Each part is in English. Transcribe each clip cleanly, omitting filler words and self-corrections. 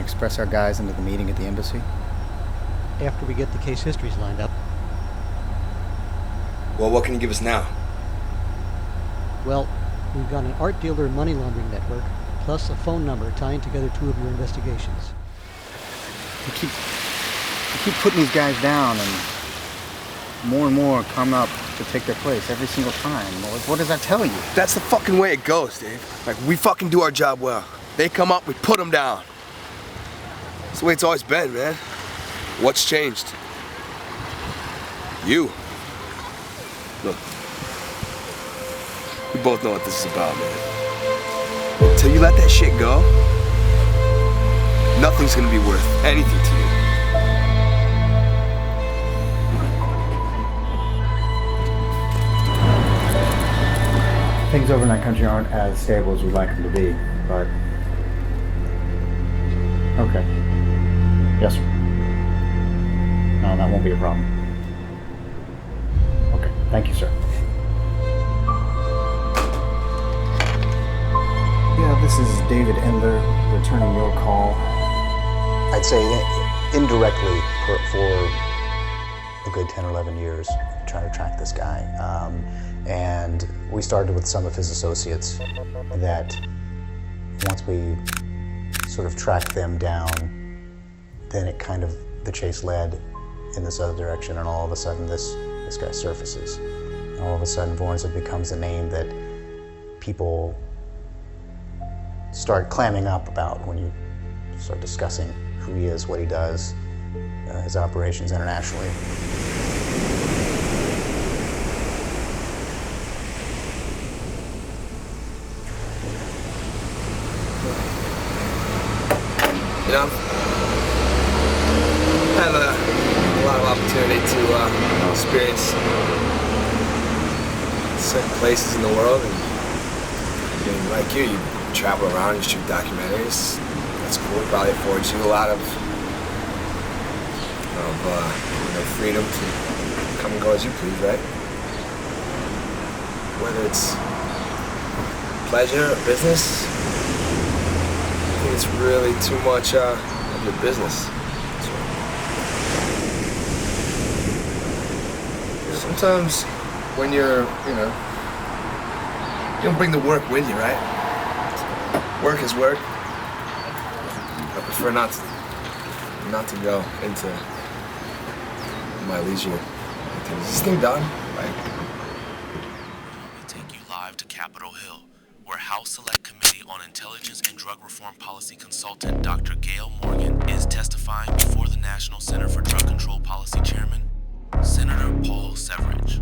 express our guys into the meeting at the embassy? After we get the case histories lined up. Well, what can you give us now? Well, we've got an art dealer and money laundering network, plus a phone number tying together two of your investigations. You keep putting these guys down, and more come up to take their place every single time. What does that tell you? That's the fucking way it goes, Dave. Like, we fucking do our job well. They come up, we put them down. That's the way it's always been, man. What's changed? You. Look, we both know what this is about, man. Until you let that shit go, nothing's gonna be worth anything to you. Things over in that country aren't as stable as we'd like them to be, but... Okay. Yes, sir. No, that won't be a problem. Okay, thank you, sir. Yeah, this is David Endler, returning your call. I'd say indirectly for a good 10 or 11 years, trying to track this guy. And we started with some of his associates that once we sort of tracked them down, then it kind of, the chase led in this other direction, and all of a sudden this guy surfaces. And all of a sudden Vorontsov becomes a name that people start clamming up about when you start discussing who he is, what he does, his operations internationally. You know, I have a lot of opportunity to experience certain places in the world, and like you travel around, you shoot documentaries. That's cool. It probably affords you a lot of freedom to come and go as you please, right? Whether it's pleasure or business, I think it's really too much of your business. Sometimes when you're, you don't bring the work with you, right? Work is work. I prefer not to go into my leisure. Is this thing done? Like, we take you live to Capitol Hill, where House Select Committee on Intelligence and Drug Reform Policy consultant Dr. Gail Morgan is testifying before the National Center for Drug Control Policy Chairman, Senator Paul Severidge.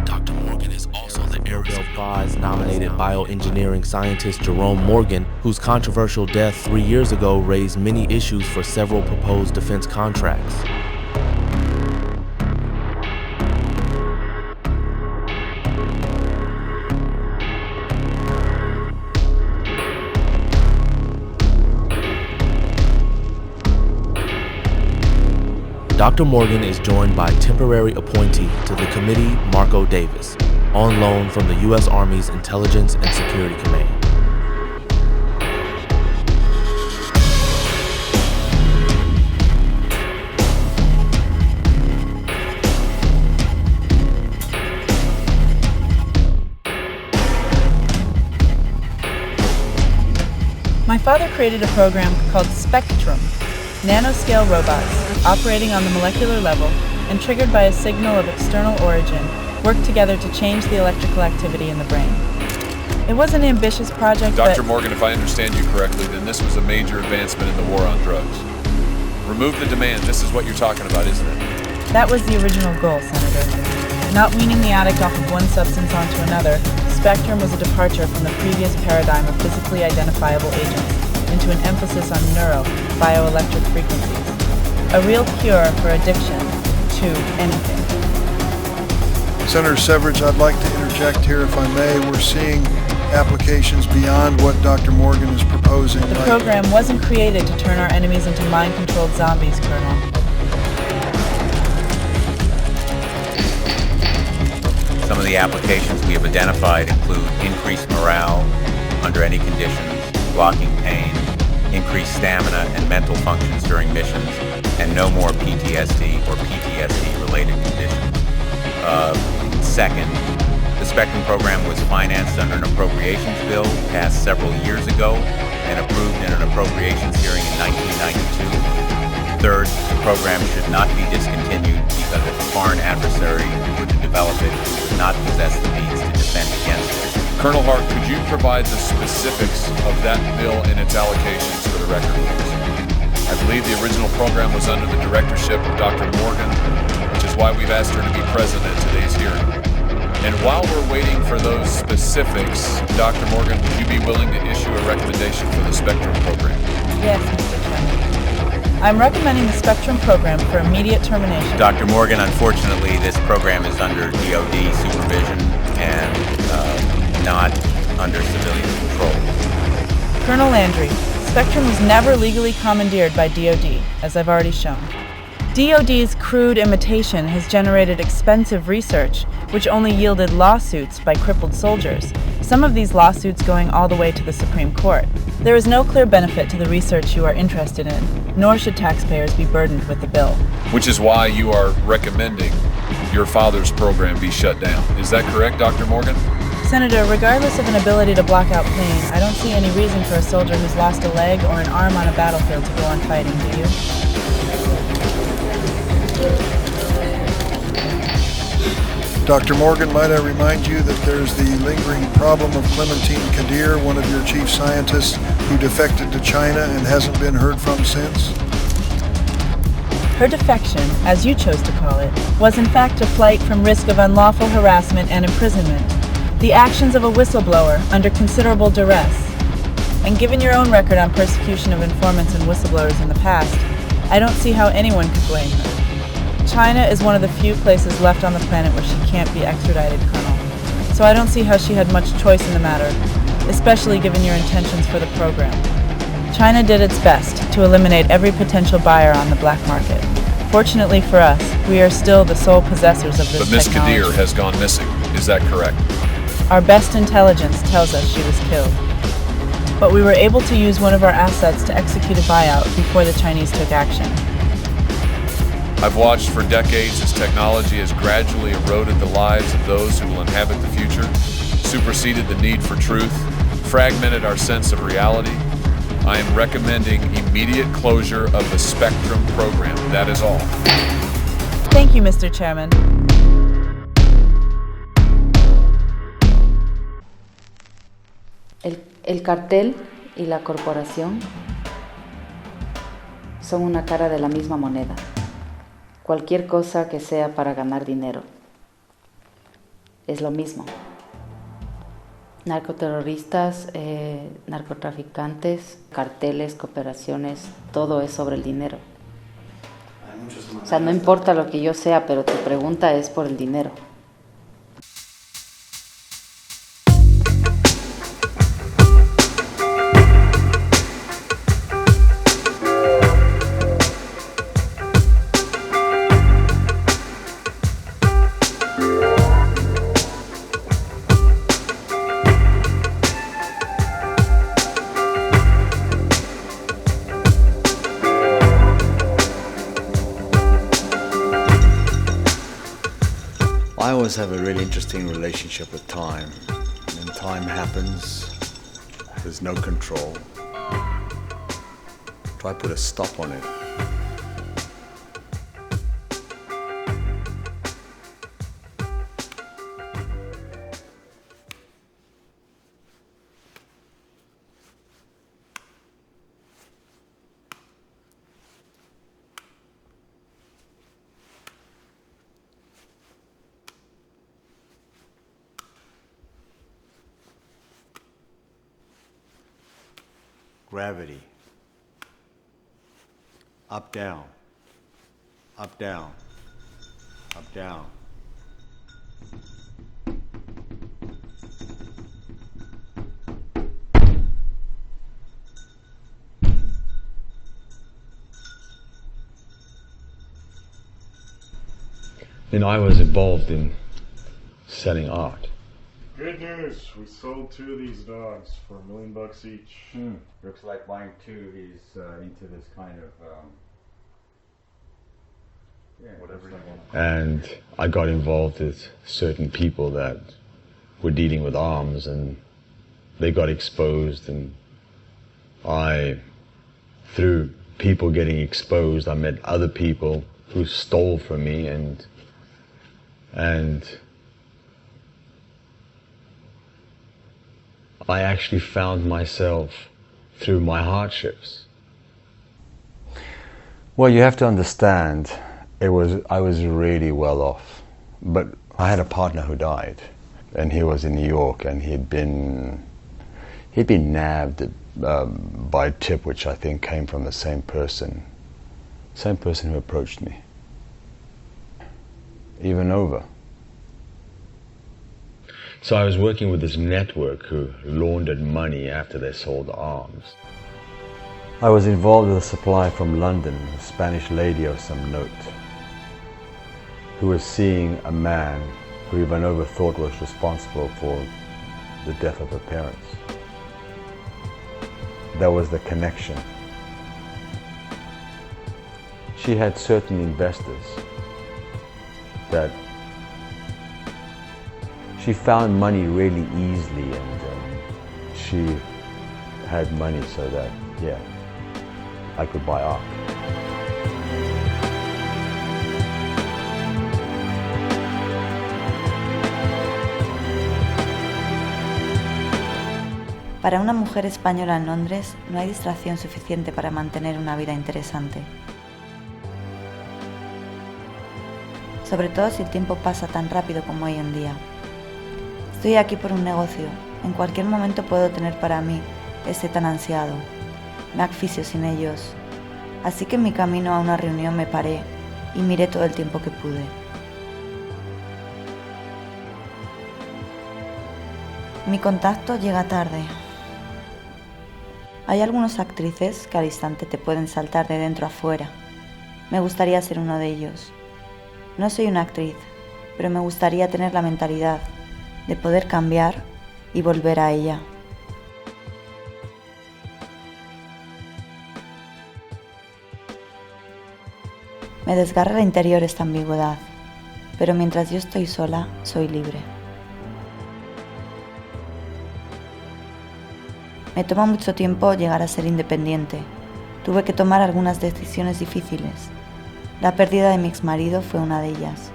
Dr. Morgan is also the Nobel Prize-nominated bioengineering scientist Jerome Morgan, whose controversial death 3 years ago raised many issues for several proposed defense contracts. Dr. Morgan is joined by temporary appointee to the committee, Marco Davis, on loan from the U.S. Army's Intelligence and Security Command. My father created a program called Spectrum, nanoscale robots operating on the molecular level and triggered by a signal of external origin work together to change the electrical activity in the brain. It was an ambitious project, Dr. Morgan, if I understand you correctly, then this was a major advancement in the war on drugs. Remove the demand, this is what you're talking about, isn't it? That was the original goal, Senator. Not weaning the addict off of one substance onto another, Spectrum was a departure from the previous paradigm of physically identifiable agents into an emphasis on bioelectric frequencies. A real cure for addiction to anything. Senator Severidge, I'd like to interject here if I may. We're seeing applications beyond what Dr. Morgan is proposing. The program wasn't created to turn our enemies into mind-controlled zombies, Colonel. Some of the applications we have identified include increased morale under any conditions, blocking pain, increased stamina and mental functions during missions, and no more PTSD or PTSD-related conditions. Second, the Spectrum program was financed under an appropriations bill passed several years ago and approved in an appropriations hearing in 1992. Third, the program should not be discontinued because if a foreign adversary were to develop it, it would not possess the means to defend against it. Colonel Hart, could you provide the specifics of that bill and its allocations for the record, please? I believe the original program was under the directorship of Dr. Morgan, which is why we've asked her to be present at today's hearing. And while we're waiting for those specifics, Dr. Morgan, would you be willing to issue a recommendation for the Spectrum program? Yes, Mr. Chairman. I'm recommending the Spectrum program for immediate termination. Dr. Morgan, unfortunately, this program is under DoD supervision and not under civilian control. Colonel Landry, Spectrum was never legally commandeered by DoD, as I've already shown. DoD's crude imitation has generated expensive research, which only yielded lawsuits by crippled soldiers, some of these lawsuits going all the way to the Supreme Court. There is no clear benefit to the research you are interested in, nor should taxpayers be burdened with the bill. Which is why you are recommending your father's program be shut down. Is that correct, Dr. Morgan? Senator, regardless of an ability to block out pain, I don't see any reason for a soldier who's lost a leg or an arm on a battlefield to go on fighting, do you? Dr. Morgan, might I remind you that there's the lingering problem of Clementine Kadir, one of your chief scientists who defected to China and hasn't been heard from since? Her defection, as you chose to call it, was in fact a flight from risk of unlawful harassment and imprisonment, the actions of a whistleblower under considerable duress. And given your own record on persecution of informants and whistleblowers in the past, I don't see how anyone could blame her. China is one of the few places left on the planet where she can't be extradited, Colonel. So I don't see how she had much choice in the matter, especially given your intentions for the program. China did its best to eliminate every potential buyer on the black market. Fortunately for us, we are still the sole possessors of this But Miss technology. Kadir has gone missing. Is that correct? Our best intelligence tells us she was killed. But we were able to use one of our assets to execute a buyout before the Chinese took action. I've watched for decades as technology has gradually eroded the lives of those who will inhabit the future, superseded the need for truth, fragmented our sense of reality. I am recommending immediate closure of the Spectrum program. That is all. Thank you, Mr. Chairman. El cartel y la corporación son una cara de la misma moneda. Cualquier cosa que sea para ganar dinero es lo mismo. Narcoterroristas, narcotraficantes, carteles, cooperaciones, todo es sobre el dinero. O sea, no importa lo que yo sea, pero tu pregunta es por el dinero. I always have a really interesting relationship with time. When time happens, there's no control. Try to put a stop on it. Gravity. Up, down. Up, down. Up, down. Then I was involved in selling art. Good news. We sold 2 of these dogs for $1 million each. Looks like buying 2. He's into this kind of Whatever you want. And I got involved with certain people that were dealing with arms, and they got exposed, and through people getting exposed, I met other people who stole from me, and I actually found myself through my hardships. Well, you have to understand, I was really well off, but I had a partner who died, and he was in New York, and he'd been nabbed by a tip which I think came from the same person who approached me, even over. So I was working with this network who laundered money after they sold arms. I was involved with a supply from London, a Spanish lady of some note, who was seeing a man who Ivanova thought was responsible for the death of her parents. That was the connection. She had certain investors that she found money really easily, and she had money so that, I could buy art. Para una mujer española en Londres no hay distracción suficiente para mantener una vida interesante. Sobre todo si el tiempo pasa tan rápido como hoy en día. Estoy aquí por un negocio. En cualquier momento puedo tener para mí este tan ansiado. Me asfixio sin ellos. Así que en mi camino a una reunión me paré y miré todo el tiempo que pude. Mi contacto llega tarde. Hay algunas actrices que al instante te pueden saltar de dentro a fuera. Me gustaría ser uno de ellos. No soy una actriz, pero me gustaría tener la mentalidad de poder cambiar y volver a ella. Me desgarra el interior esta ambigüedad, pero mientras yo estoy sola, soy libre. Me toma mucho tiempo llegar a ser independiente. Tuve que tomar algunas decisiones difíciles. La pérdida de mi exmarido fue una de ellas.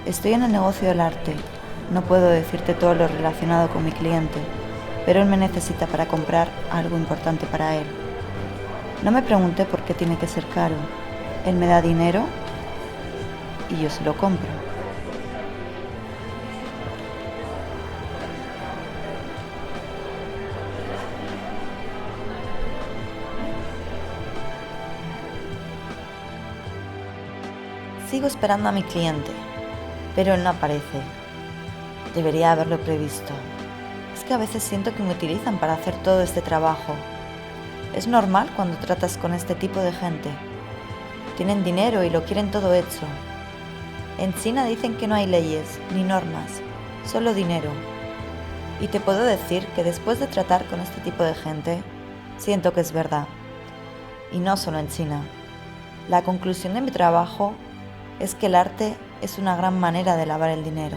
Estoy en el negocio del arte. No puedo decirte todo lo relacionado con mi cliente, pero él me necesita para comprar algo importante para él. No me pregunté por qué tiene que ser caro. Él me da dinero y yo se lo compro. Sigo esperando a mi cliente, pero él no aparece. Debería haberlo previsto. Es que a veces siento que me utilizan para hacer todo este trabajo. Es normal cuando tratas con este tipo de gente. Tienen dinero y lo quieren todo hecho. En China dicen que no hay leyes ni normas, solo dinero. Y te puedo decir que después de tratar con este tipo de gente, siento que es verdad. Y no solo en China. La conclusión de mi trabajo es que el arte es una gran manera de lavar el dinero.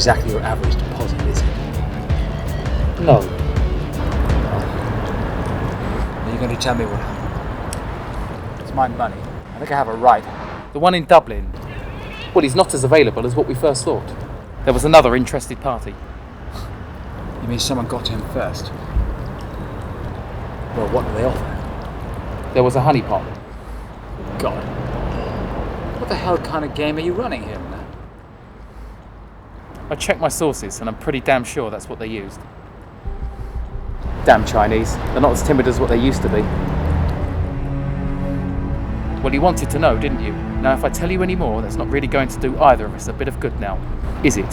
exactly your average deposit, is it? No. Are you going to tell me what happened? It's my money. I think I have a right. The one in Dublin? Well, he's not as available as what we first thought. There was another interested party. You mean someone got to him first? Well, what did they offer? There was a honeypot. God. What the hell kind of game are you running here, man? I checked my sources, and I'm pretty damn sure that's what they used. Damn Chinese. They're not as timid as what they used to be. Well, you wanted to know, didn't you? Now, if I tell you any more, that's not really going to do either of us a bit of good now, is it?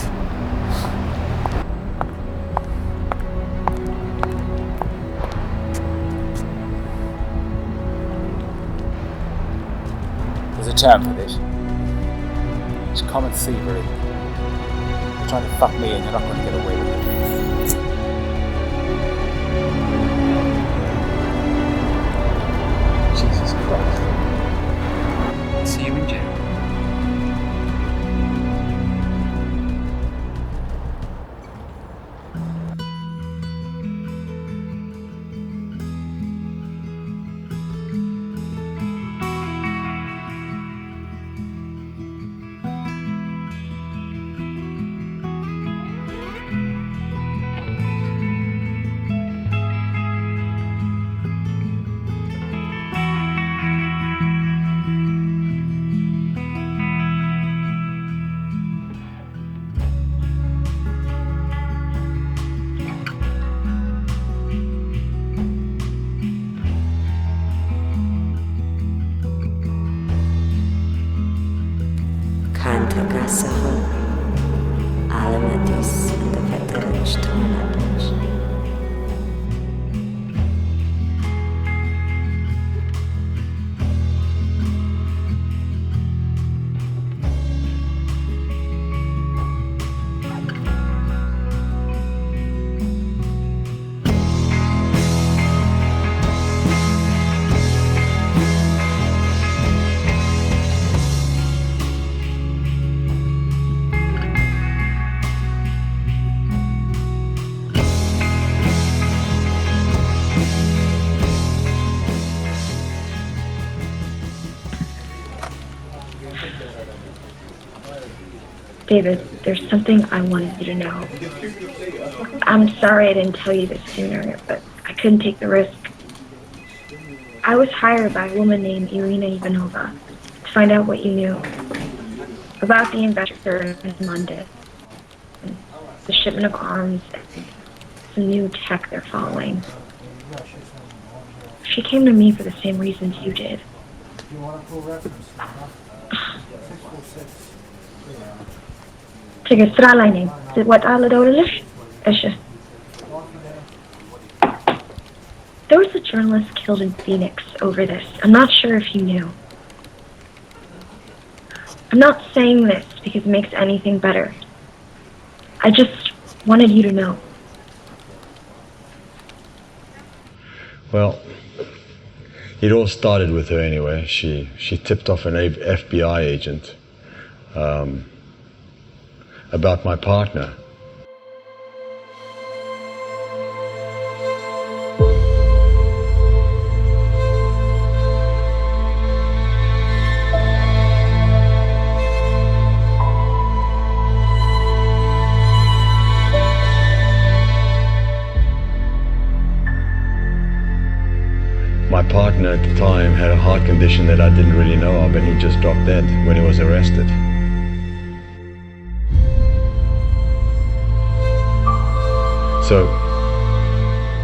There's a term for this. It's common thievery. You're trying to fuck me and you're not going to get away with it. Jesus Christ. See you in jail. David, there's something I wanted you to know. I'm sorry I didn't tell you this sooner, but I couldn't take the risk. I was hired by a woman named Irina Ivanova to find out what you knew about the investor in London, the shipment of arms, and some new tech they're following. She came to me for the same reasons you did. Czekaj, strzelanie. What ale dobrze? There was a journalist killed in Phoenix over this. I'm not sure if you knew. I'm not saying this because it makes anything better. I just wanted you to know. Well, it all started with her anyway. She tipped off an FBI agent about my partner. My partner at the time had a heart condition that I didn't really know of, and he just dropped dead when he was arrested.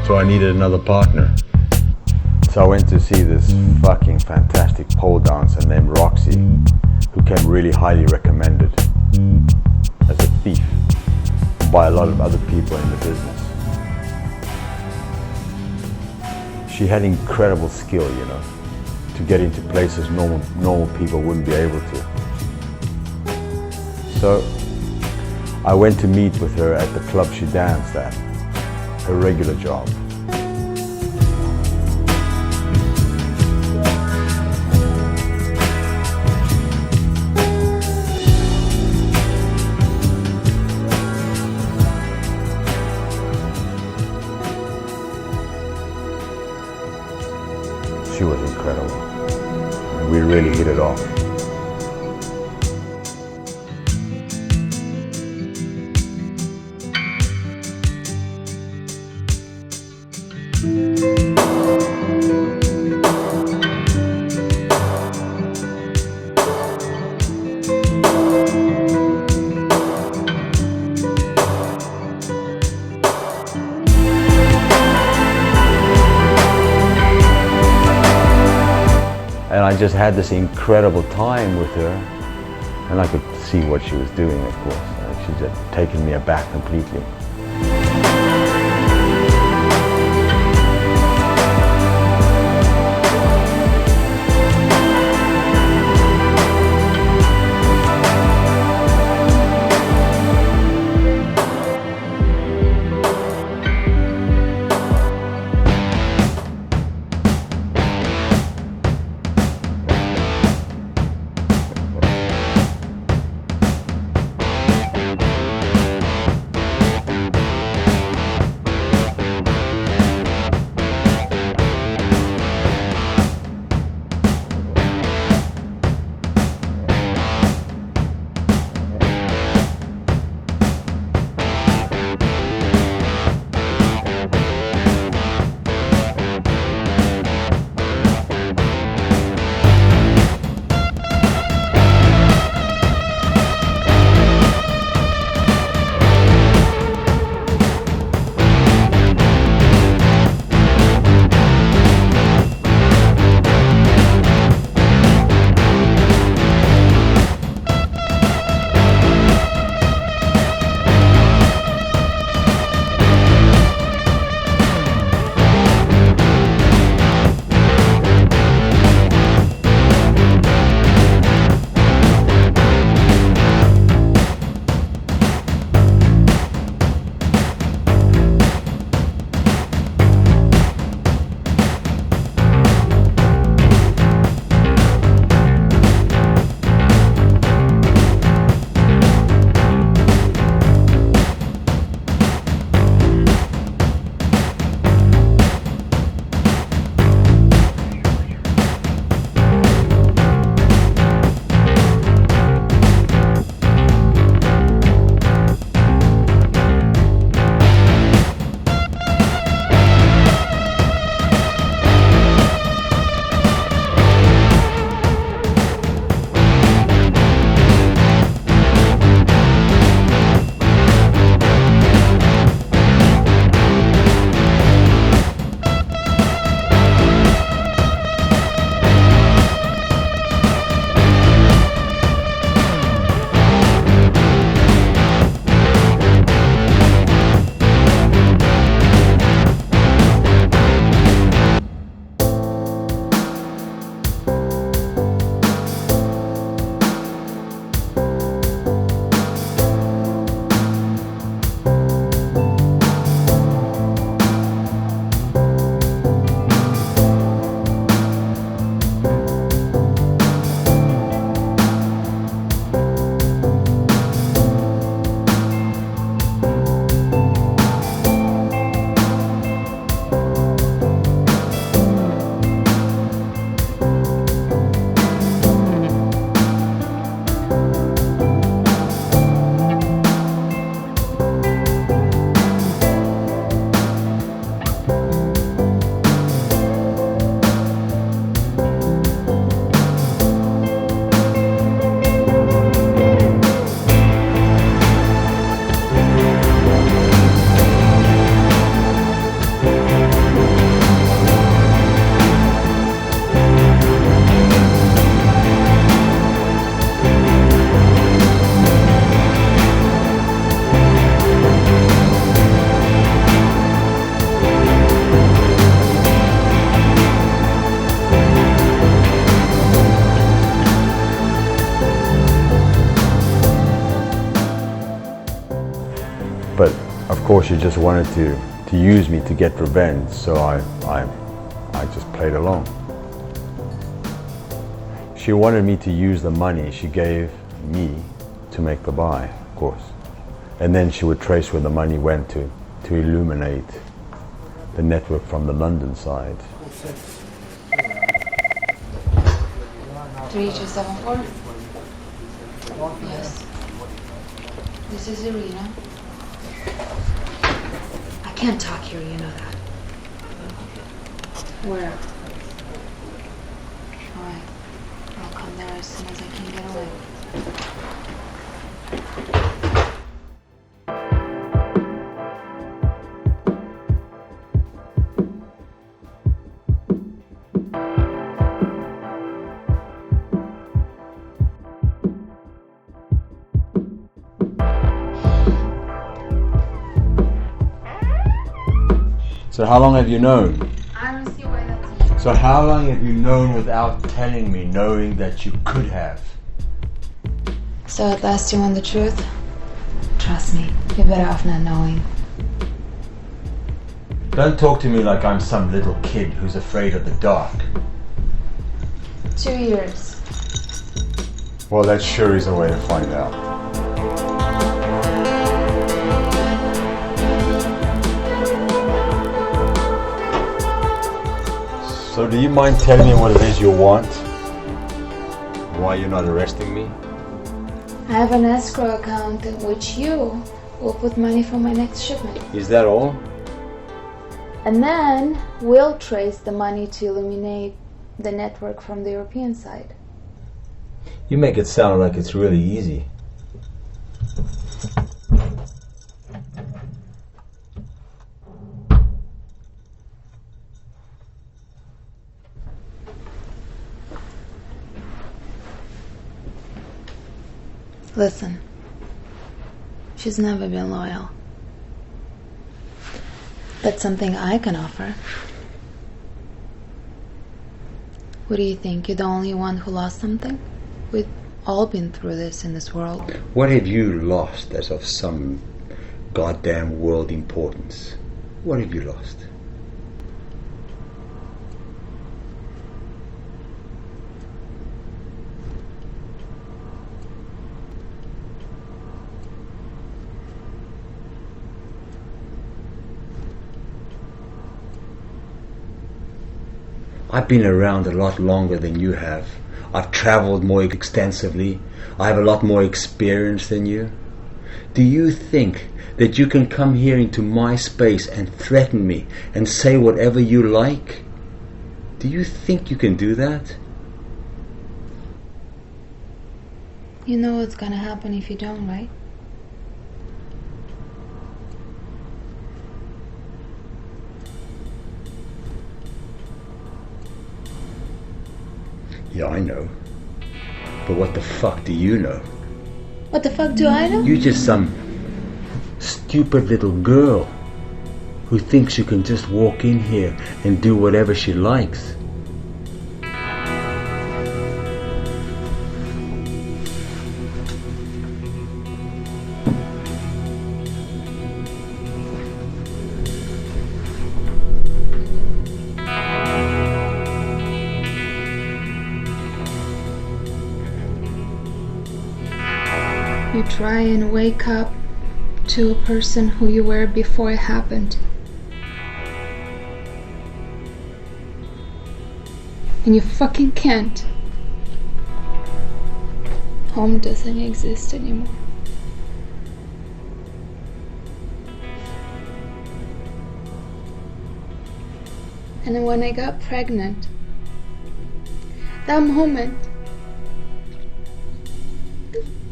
So I needed another partner. So I went to see this fucking fantastic pole dancer named Roxy, who came really highly recommended as a thief by a lot of other people in the business. She had incredible skill, you know, to get into places normal people wouldn't be able to. So I went to meet with her at the club she danced at, her regular job. She was incredible. We really hit it off. And I just had this incredible time with her, and I could see what she was doing, of course. She just taken me aback completely. But of course she just wanted to use me to get revenge, so I just played along. She wanted me to use the money she gave me to make the buy, of course. And then she would trace where the money went to illuminate the network from the London side. 3274? Yes. This is Irina. I can't talk here, you know that. Where? Alright. I'll come there as soon as I can get away. So how long have you known? I don't see why that's... So how long have you known without telling me, knowing that you could have? So at last you want the truth? Trust me, you're better off not knowing. Don't talk to me like I'm some little kid who's afraid of the dark. 2 years. Well, that sure is a way to find out. So do you mind telling me what it is you want? Why you're not arresting me? I have an escrow account in which you will put money for my next shipment. Is that all? And then we'll trace the money to eliminate the network from the European side. You make it sound like it's really easy. Listen, she's never been loyal. That's something I can offer. What do you think? You're the only one who lost something? We've all been through this in this world. What have you lost as of some goddamn world importance? What have you lost? I've been around a lot longer than you have. I've traveled more extensively. I have a lot more experience than you. Do you think that you can come here into my space and threaten me and say whatever you like? Do you think you can do that? You know what's gonna happen if you don't, right? Yeah, I know. But what the fuck do you know? What the fuck do I know? You're just some stupid little girl who thinks she can just walk in here and do whatever she likes. You try and wake up to a person who you were before it happened. And you fucking can't. Home doesn't exist anymore. And then when I got pregnant, that moment,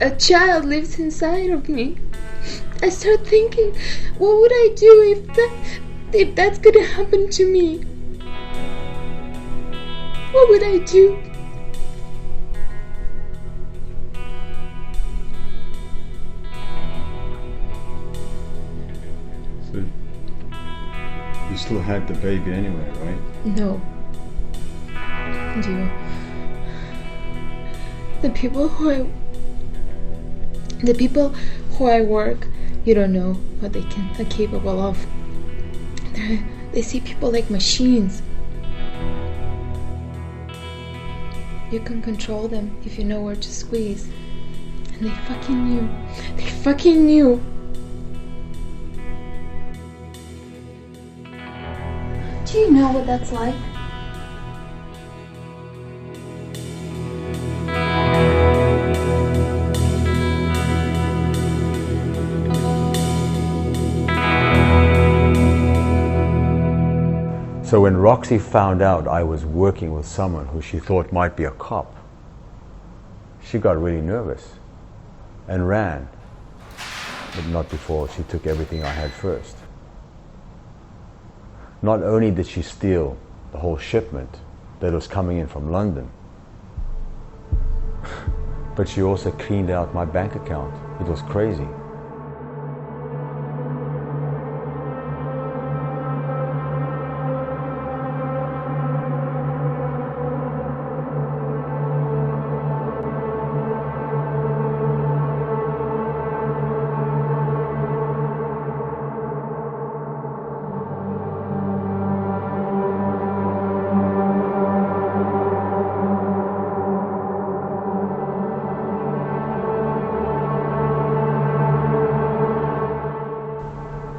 a child lives inside of me. I start thinking, what would I do if that's gonna happen to me? What would I do? So, you still had the baby anyway, right? No. You. The people who I work, you don't know what they're capable of. They see people like machines. You can control them if you know where to squeeze. And they fucking knew. They fucking knew. Do you know what that's like? So when Roxy found out I was working with someone who she thought might be a cop, she got really nervous and ran. But not before she took everything I had first. Not only did she steal the whole shipment that was coming in from London, but she also cleaned out my bank account. It was crazy.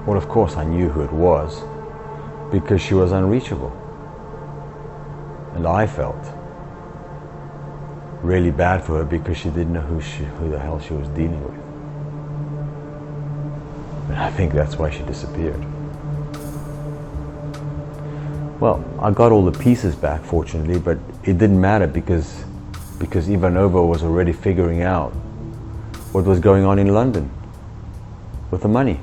Well, of course I knew who it was, because she was unreachable. And I felt really bad for her because she didn't know who the hell she was dealing with. And I think that's why she disappeared. Well, I got all the pieces back, fortunately, but it didn't matter because Ivanova was already figuring out what was going on in London with the money.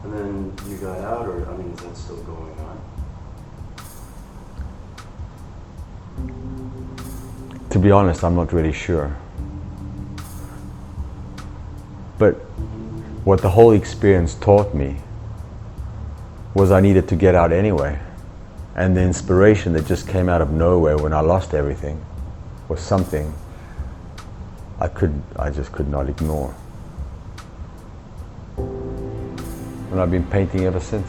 And then you got out, or I mean, is that still going on? To be honest, I'm not really sure. But what the whole experience taught me was I needed to get out anyway. And the inspiration that just came out of nowhere when I lost everything was something I just could not ignore. And I've been painting ever since.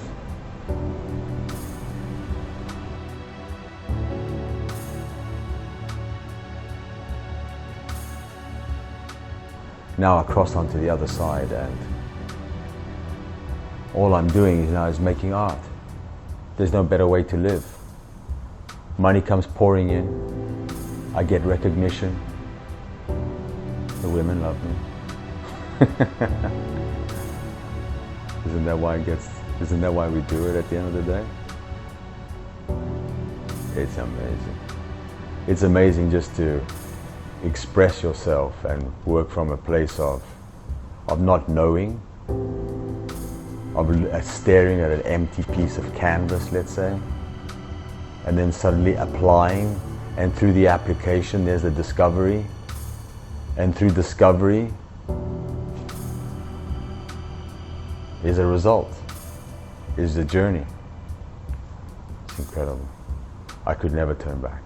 Now I cross onto the other side, and all I'm doing now is making art. There's no better way to live. Money comes pouring in. I get recognition. The women love me. Isn't that why we do it at the end of the day? It's amazing. It's amazing just to express yourself and work from a place of not knowing, of staring at an empty piece of canvas, let's say, and then suddenly applying, and through the application there's the discovery, and through discovery is a result, is the journey. It's incredible. I could never turn back.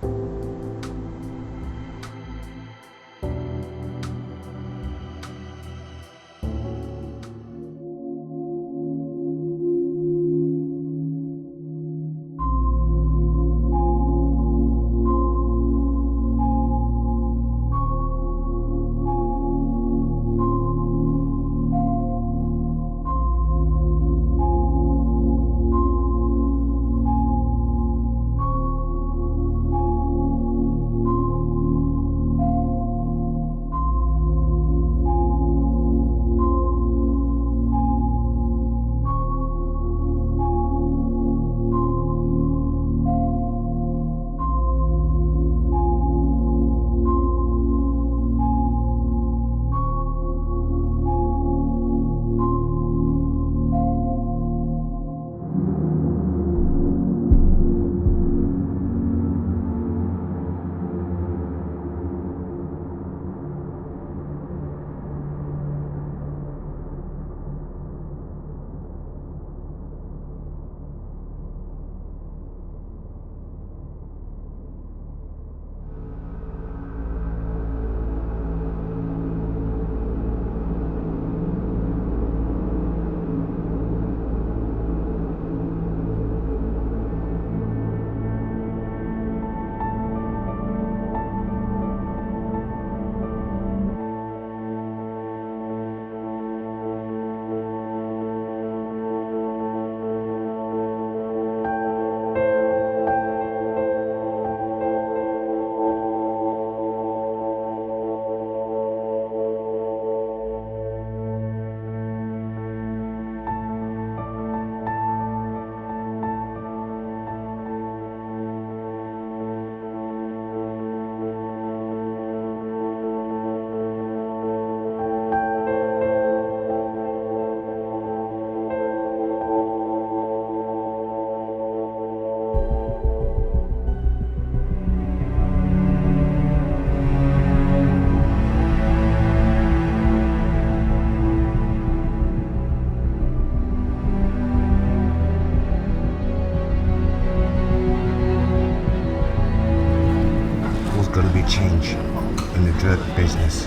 drug business.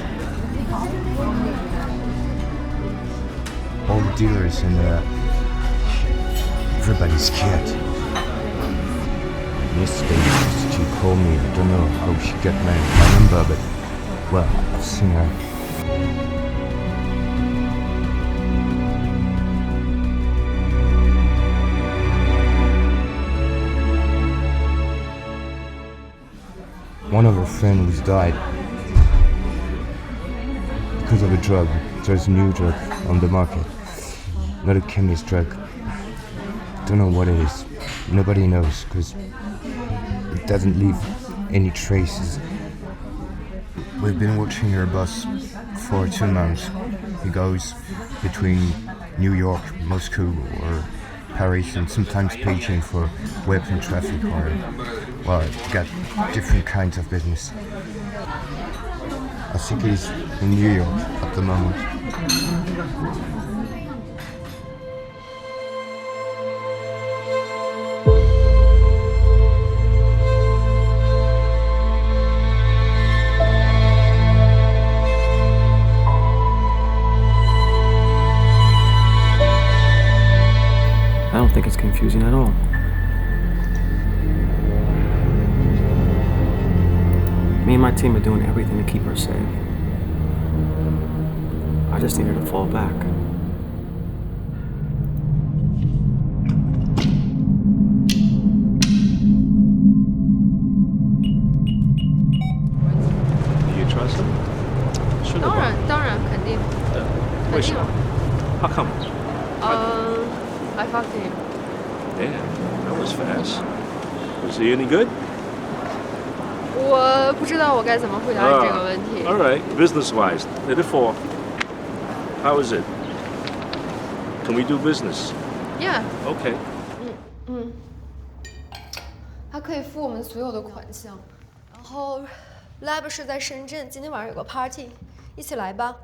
All the dealers and everybody's scared. Yesterday she called me. I don't know how she got my number, but well, I've seen her. One of her friends died because of a drug. There's a new drug on the market. Not a chemist drug. Don't know what it is. Nobody knows because it doesn't leave any traces. We've been watching her bus for 2 months. He goes between New York, Moscow, or Paris, and sometimes Beijing for weapon traffic or, well, got different kinds of business. I think he's in New York at the moment. I don't think it's confusing at all. Me and my team are doing everything to keep her safe. I just need her to fall back. Do you trust him? 当然肯定。 为什么? How come? I fucked him. Damn, that was fast. Was he any good? 我不知道我该怎么回答你这个问题。 All right, business-wise, hit it for. How is it? Can we do business? Yeah. Okay. 他可以付我们所有的款项，然后 lab 是在深圳，今天晚上有个 party， 一起来吧。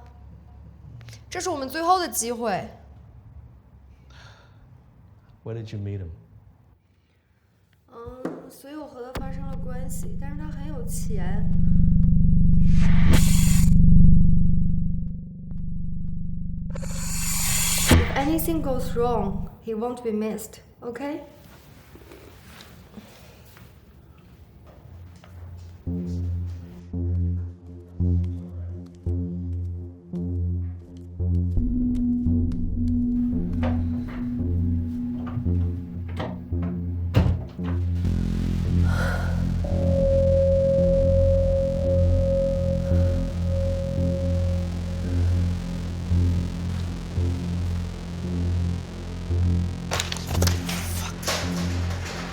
这是我们最后的机会。 Where did you meet him? 所以我和他发生了关系，但是他很有钱。If anything goes wrong, he won't be missed, okay?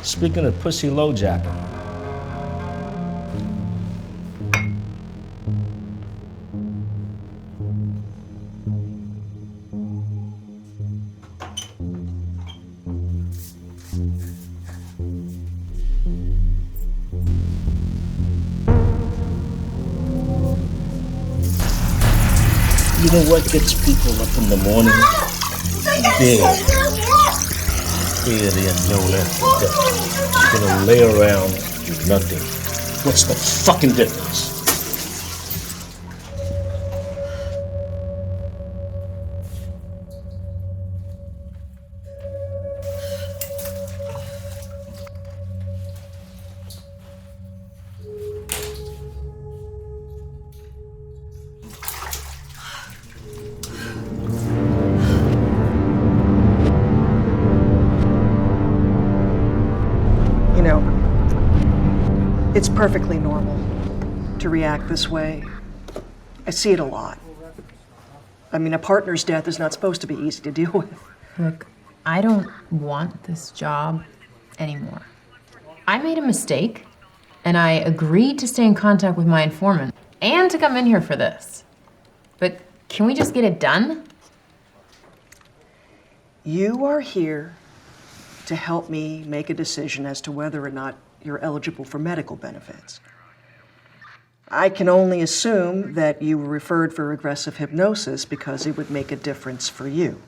Speaking of pussy low-jacking. You know what gets people up in the morning? Fear. Fear the unknown after death. You're gonna lay around and do nothing. What's the fucking difference? You know, it's perfectly normal to react this way. I see it a lot. I mean, a partner's death is not supposed to be easy to deal with. Look, I don't want this job anymore. I made a mistake, and I agreed to stay in contact with my informant and to come in here for this. But can we just get it done? You are here to help me make a decision as to whether or not you're eligible for medical benefits. I can only assume that you were referred for regressive hypnosis because it would make a difference for you.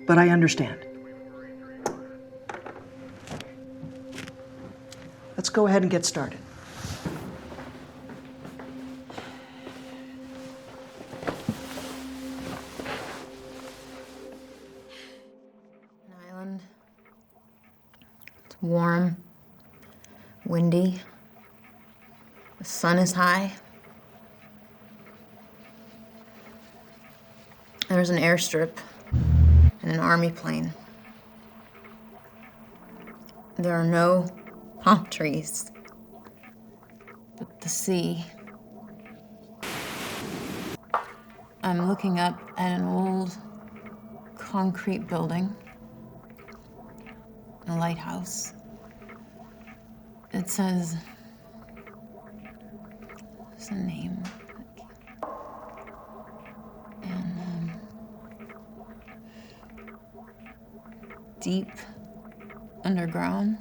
But I understand. Let's go ahead and get started. Warm, windy, the sun is high. There's an airstrip and an army plane. There are no palm trees, but the sea. I'm looking up at an old concrete building, a lighthouse. It says, what's the name? And deep underground.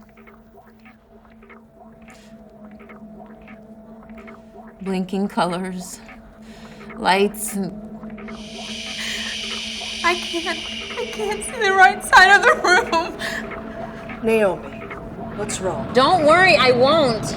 Blinking colors, lights, and I can't see the right side of the room. Naomi, what's wrong? Don't worry, I won't.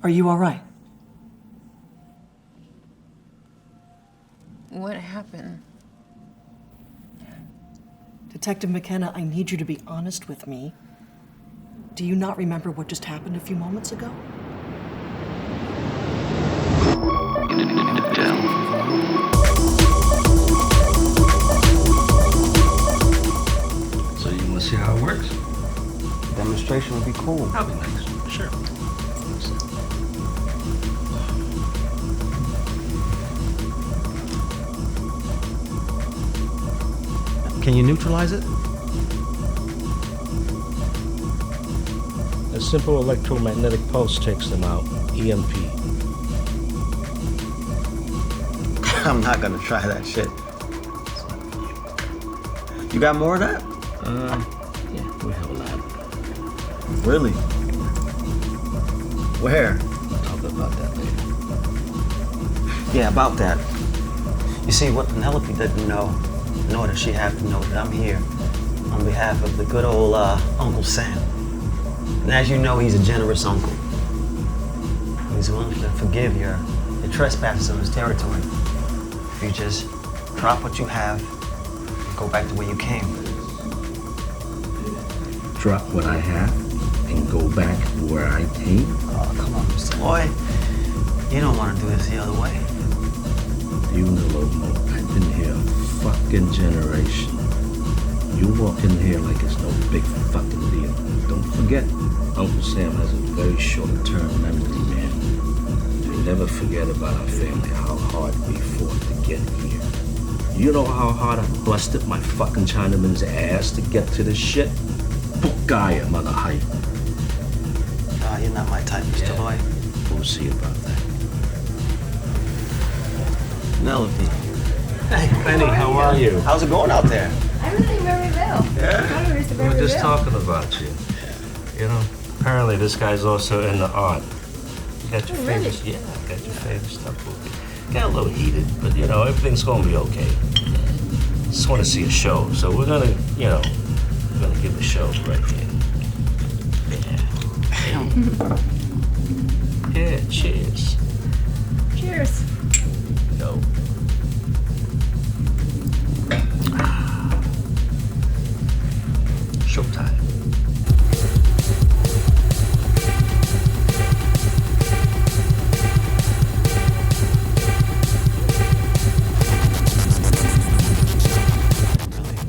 Are you all right? What happened? Detective McKenna, I need you to be honest with me. Do you not remember what just happened a few moments ago? So you want to see how it works? Demonstration would be cool. That'll be nice. Sure. Can you neutralize it? A simple electromagnetic pulse takes them out. EMP. I'm not gonna try that shit. You got more of that? Yeah, we have a lab. Really? Where? We'll talk about that later. Yeah, about that. You see, what Penelope doesn't know, nor does she have to know that I'm here on behalf of the good old Uncle Sam. And as you know, he's a generous uncle. He's willing to forgive your trespasses on his territory. If you just drop what you have and go back to where you came. Drop what I have and go back where I came? Oh, come on, Mr. Boy. You don't want to do this the other way. You know, Lomo, I've been here a fucking generation. You walk in here like it's no big fucking deal. Don't forget, Uncle Sam has a very short-term memory, man. We never forget about our family, how hard we fought to get here. You know how hard I busted my fucking Chinaman's ass to get to this shit? Bukaya, mother hype. You're not my type, Mr. Boy. We'll see about that. Penelope. Hey, Penny, how are you? How's it going out there? Everything very well. Yeah. We were just talking about you. You know, apparently this guy's also in the art. You got your favorite, yeah, got your favorite stuff. Got a little heated, but you know, everything's gonna be okay. Just want to see a show, so we're gonna, you know, we're gonna give the show right here. Yeah, cheers. Cheers. Yo. Showtime.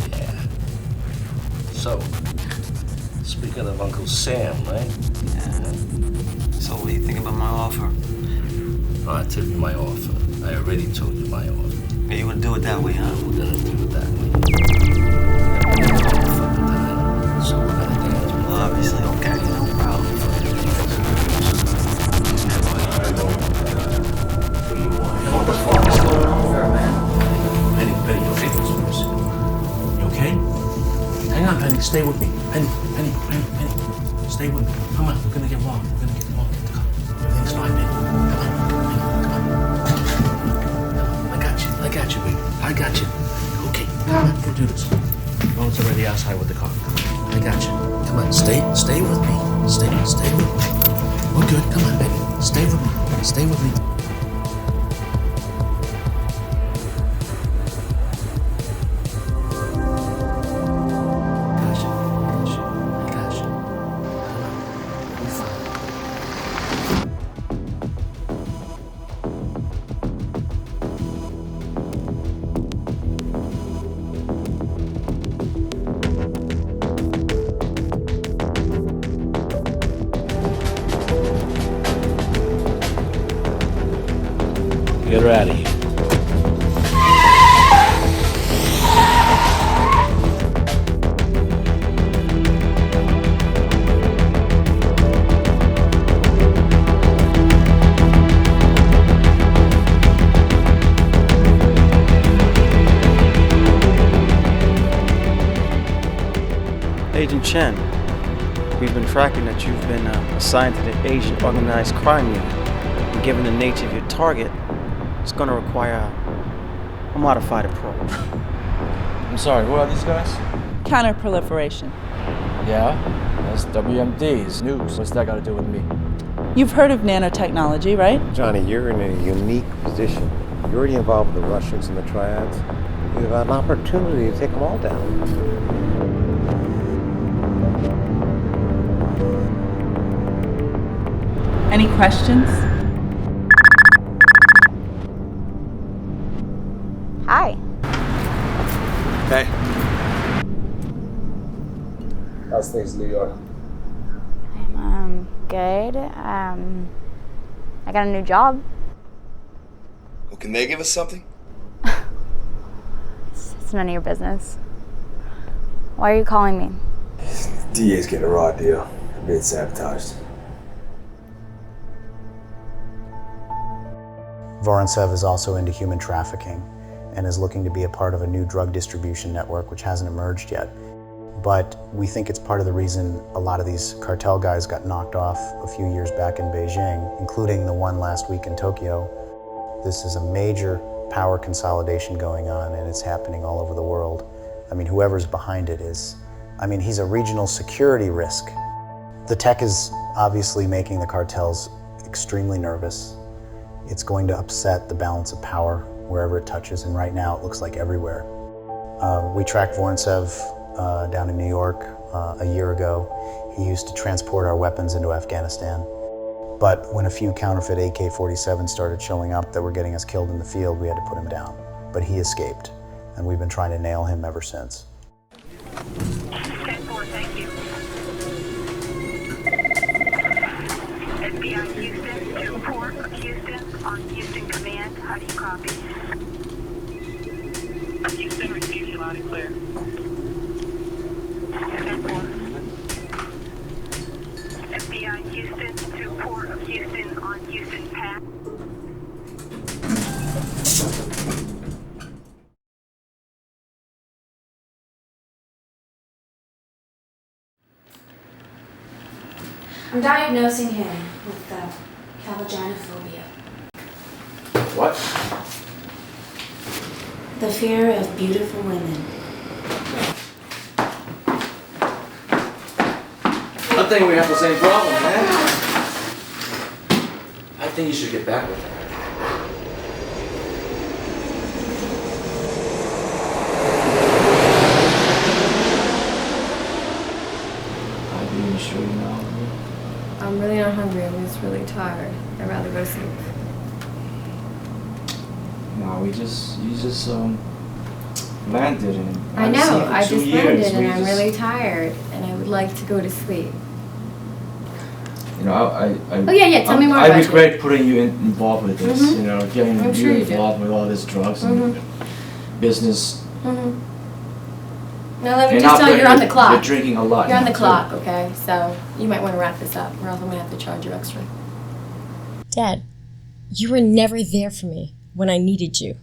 Yeah. So, speaking of Uncle Sam, right? Yeah. So what do you think about my offer? Oh, I told you my offer. I already told you my offer. Yeah, you want to do it that way, huh? We're gonna do it that way. So we're gonna dance. Obviously, okay, no problem. Penny, stay with me. Penny. Stay with me. Come on, we're gonna get walked. Get the car. Everything's fine, baby. Come on. I got you, baby. I got you. Okay, come on, we'll do this. Roland's already outside with the car. I got you. Come on, stay with me. Stay with me. We're good. Come on, baby. Stay with me. Stay with me. Get her out of here. Agent Chen, we've been tracking that you've been assigned to the Asian Organized Crime Unit. And given the nature of your target, it's going to require a modified approach. I'm sorry, who are these guys? Counterproliferation. Yeah, that's WMD's news. What's that got to do with me? You've heard of nanotechnology, right? Johnny, you're in a unique position. You're already involved with the Russians and the triads. You have an opportunity to take them all down. Any questions? Hi. Hey. How's things in New York? Good. I got a new job. Well, can they give us something? It's none of your business. Why are you calling me? DA's getting a raw deal. I'm being sabotaged. Vorontsov is also into human trafficking and is looking to be a part of a new drug distribution network which hasn't emerged yet. But we think it's part of the reason a lot of these cartel guys got knocked off a few years back in Beijing, including the one last week in Tokyo. This is a major power consolidation going on, and it's happening all over the world. I mean, whoever's behind it is, he's a regional security risk. The tech is obviously making the cartels extremely nervous. It's going to upset the balance of power wherever it touches, and right now it looks like everywhere. We tracked Vorontsov down in New York a year ago. He used to transport our weapons into Afghanistan. But when a few counterfeit AK-47s started showing up that were getting us killed in the field, we had to put him down. But he escaped, and we've been trying to nail him ever since. 10-4, thank you. FBI Houston, to Port of Houston, on Houston Command. How do you copy? Houston, receive you loud and clear. 10-4. FBI Houston, to Port of Houston, on Houston Path. I'm diagnosing him with calvaginophobia. What? The fear of beautiful women. I think we have the same problem, man. I think you should get back with her. Are you sure you know? I'm really not hungry. I'm just really tired. I'd rather go to sleep. No, you just landed and I know. I just landed and I'm just, really tired and I would like to go to sleep. You know, Oh yeah. Tell me more about it. I regret putting you involved with this. Mhm. You know, getting I'm you sure you involved with all this drugs and business. Mm-hmm. Now let me And just tell you, you're on the you're clock. drinking a lot You're on now, the clock, okay? So you might want to wrap this up, or else I'm gonna have to charge you extra. Dad, you were never there for me when I needed you.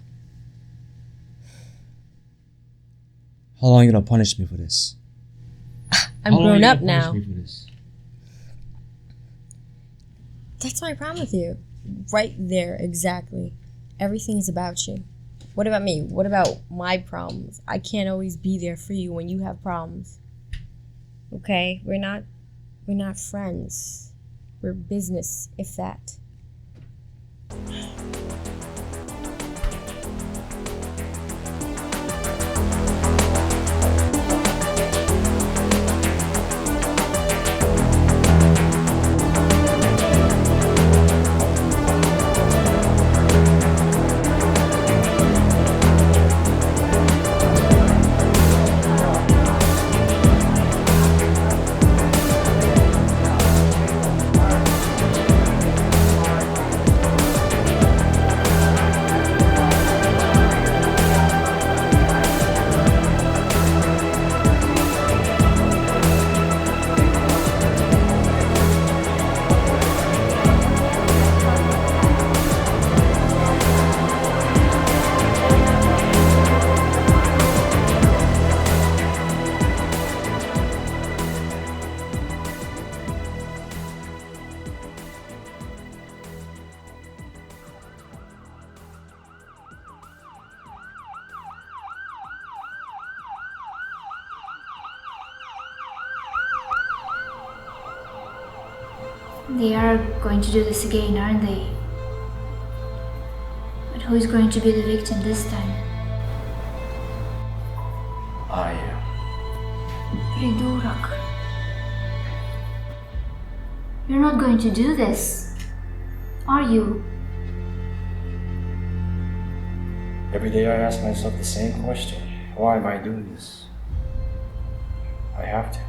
How long are you gonna punish me for this? I'm How long are grown you up gonna punish now. me for this? That's my problem with you. Right there, exactly. Everything is about you. What about me? What about my problems? I can't always be there for you when you have problems. Okay? We're not friends. We're business, if that. They are going to do this again, aren't they? But who is going to be the victim this time? I am. Придурок. You're not going to do this, are you? Every day I ask myself the same question. Why am I doing this? I have to.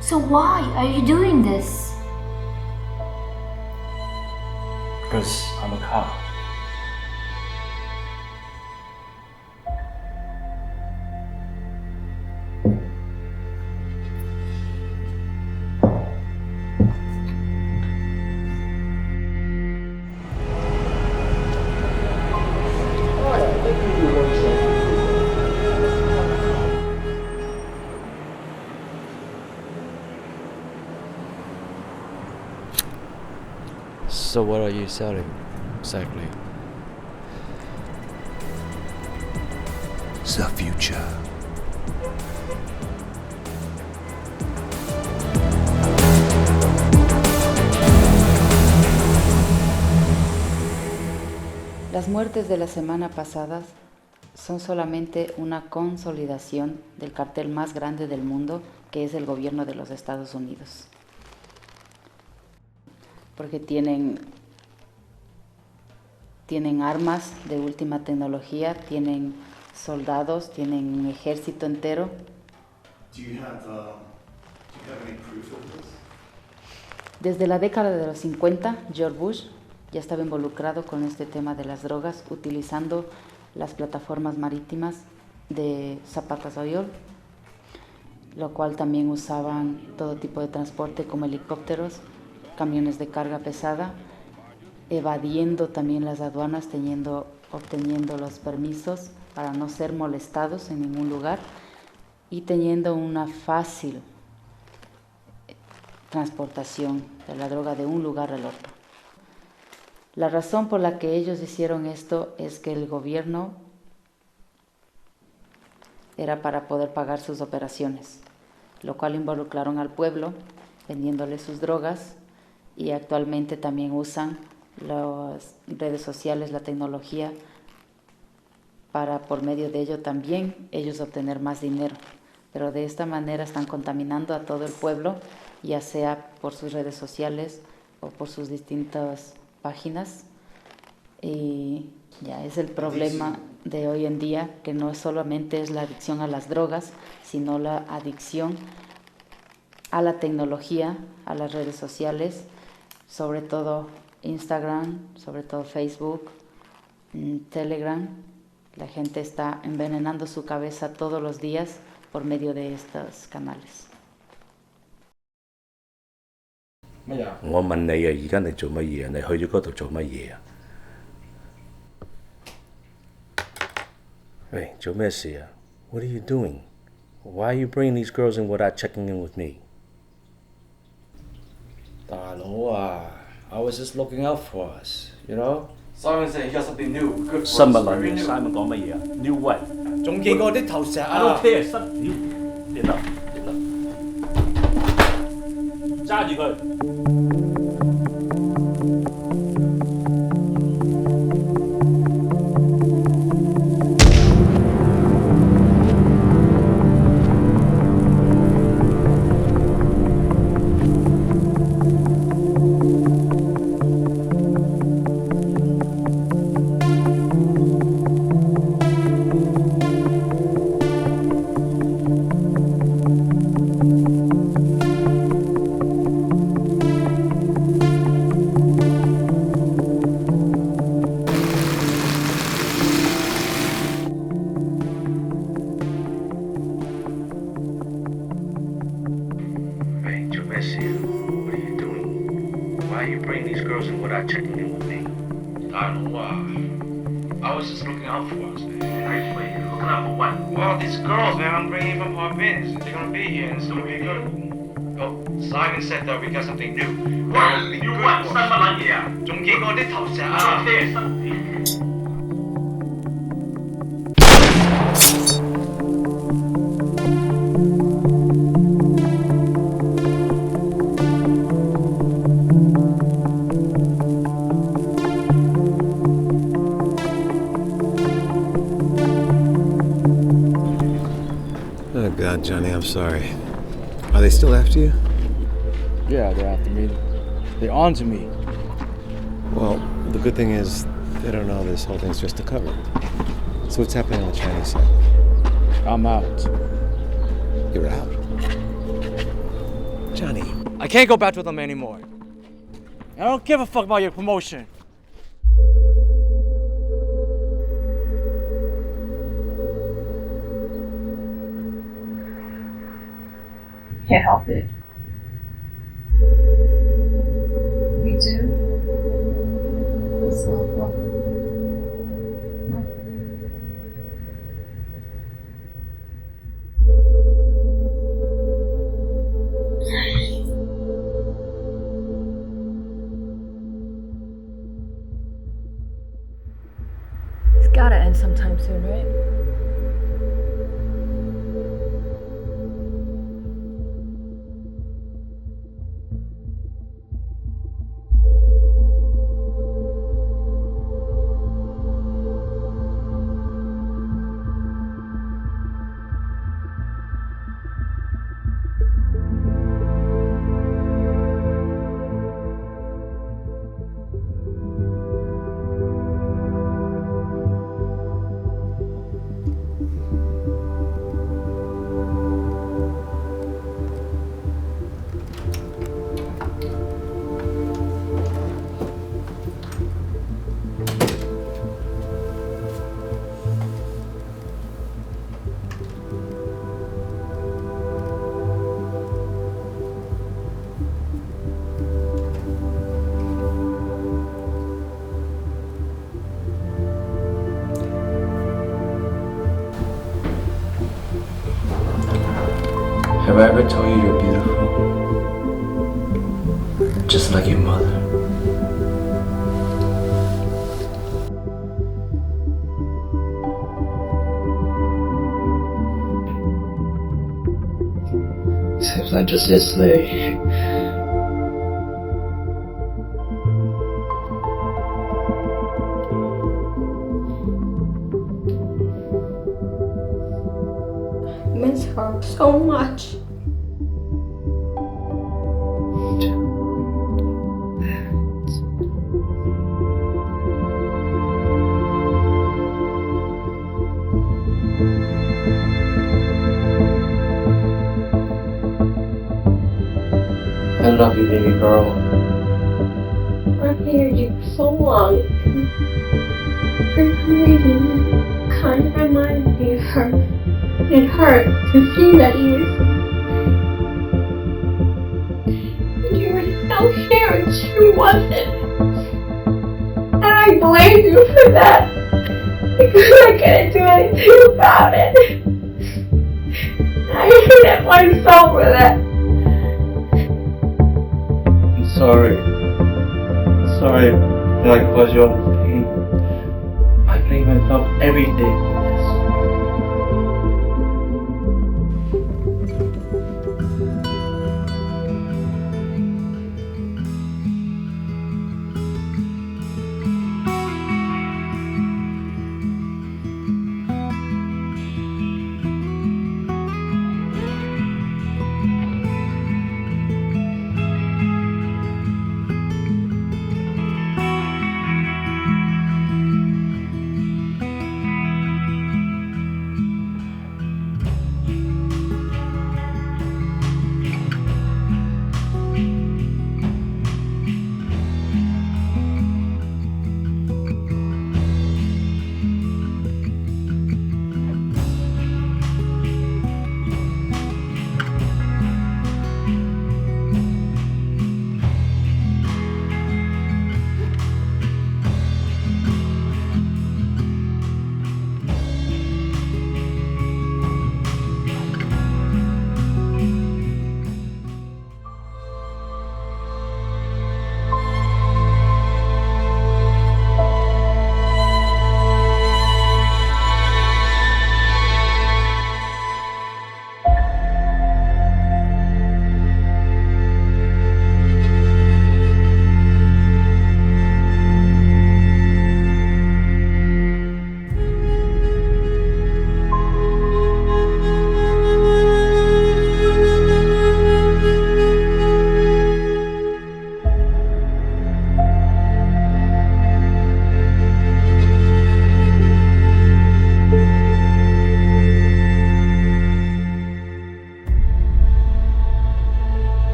So why are you doing this? Because I'm a cop. So what are you selling exactly? The future. Las muertes de la semana pasada son solamente una consolidación del cartel más grande del mundo, que es el gobierno de los Estados Unidos. Porque tienen armas de última tecnología, tienen soldados, tienen un ejército entero. Do you have any proof of this? Desde la década de los 50, George Bush ya estaba involucrado con este tema de las drogas, utilizando las plataformas marítimas de zapatas a oil, lo cual también usaban todo tipo de transporte como helicópteros, camiones de carga pesada, evadiendo también las aduanas, obteniendo los permisos para no ser molestados en ningún lugar y teniendo una fácil transportación de la droga de un lugar al otro. La razón por la que ellos hicieron esto es que el gobierno era para poder pagar sus operaciones, lo cual involucraron al pueblo vendiéndole sus drogas, y actualmente también usan las redes sociales, la tecnología, para por medio de ello también ellos obtener más dinero. Pero de esta manera están contaminando a todo el pueblo, ya sea por sus redes sociales o por sus distintas páginas. Y ya es el problema de hoy en día, que no solamente es la adicción a las drogas, sino la adicción a la tecnología, a las redes sociales, sobre todo Instagram, sobre todo Facebook, Telegram. La gente está envenenando su cabeza todos los días por medio de estos canales. 我問你啊，而家你做乜嘢啊？你去咗嗰度做乜嘢啊？喂，做咩事啊？What are you doing？ Why are you bringing these girls in without checking in with me? 大佬啊, I was just looking out for us, you know? Simon said he got something new, good for us. 新聞撚嘢 ，Simon 講乜嘢啊 ？New what？ 仲見過啲頭石啊 I don't care，新屌，你得，揸住佢。Simon said that we got something new. Well, you what? 新乜撚嘢啊？仲見過啲頭石啊？Oh God, Johnny, I'm sorry. Are they still after you? Yeah, they're after me. They're onto me. Well, the good thing is they don't know this whole thing's just a cover. So what's happening on the Chinese side? I'm out. You're out? Johnny. I can't go back with them anymore. I don't give a fuck about your promotion. Can't help it. We do. It's all fun. It's gotta end sometime soon, right? Have I ever told you you're beautiful? Just like your mother. Seems like just yesterday. Miss her so much. I love you, baby girl. I've hated you so long. For some reason, it kind of reminded me of her. It hurt to see that you were so scared and she wasn't. And I blame you for that. Because I couldn't do anything about it. I can't find salt for that. I'm sorry. I'm sorry that I caused you all this pain. I blame myself every day for this.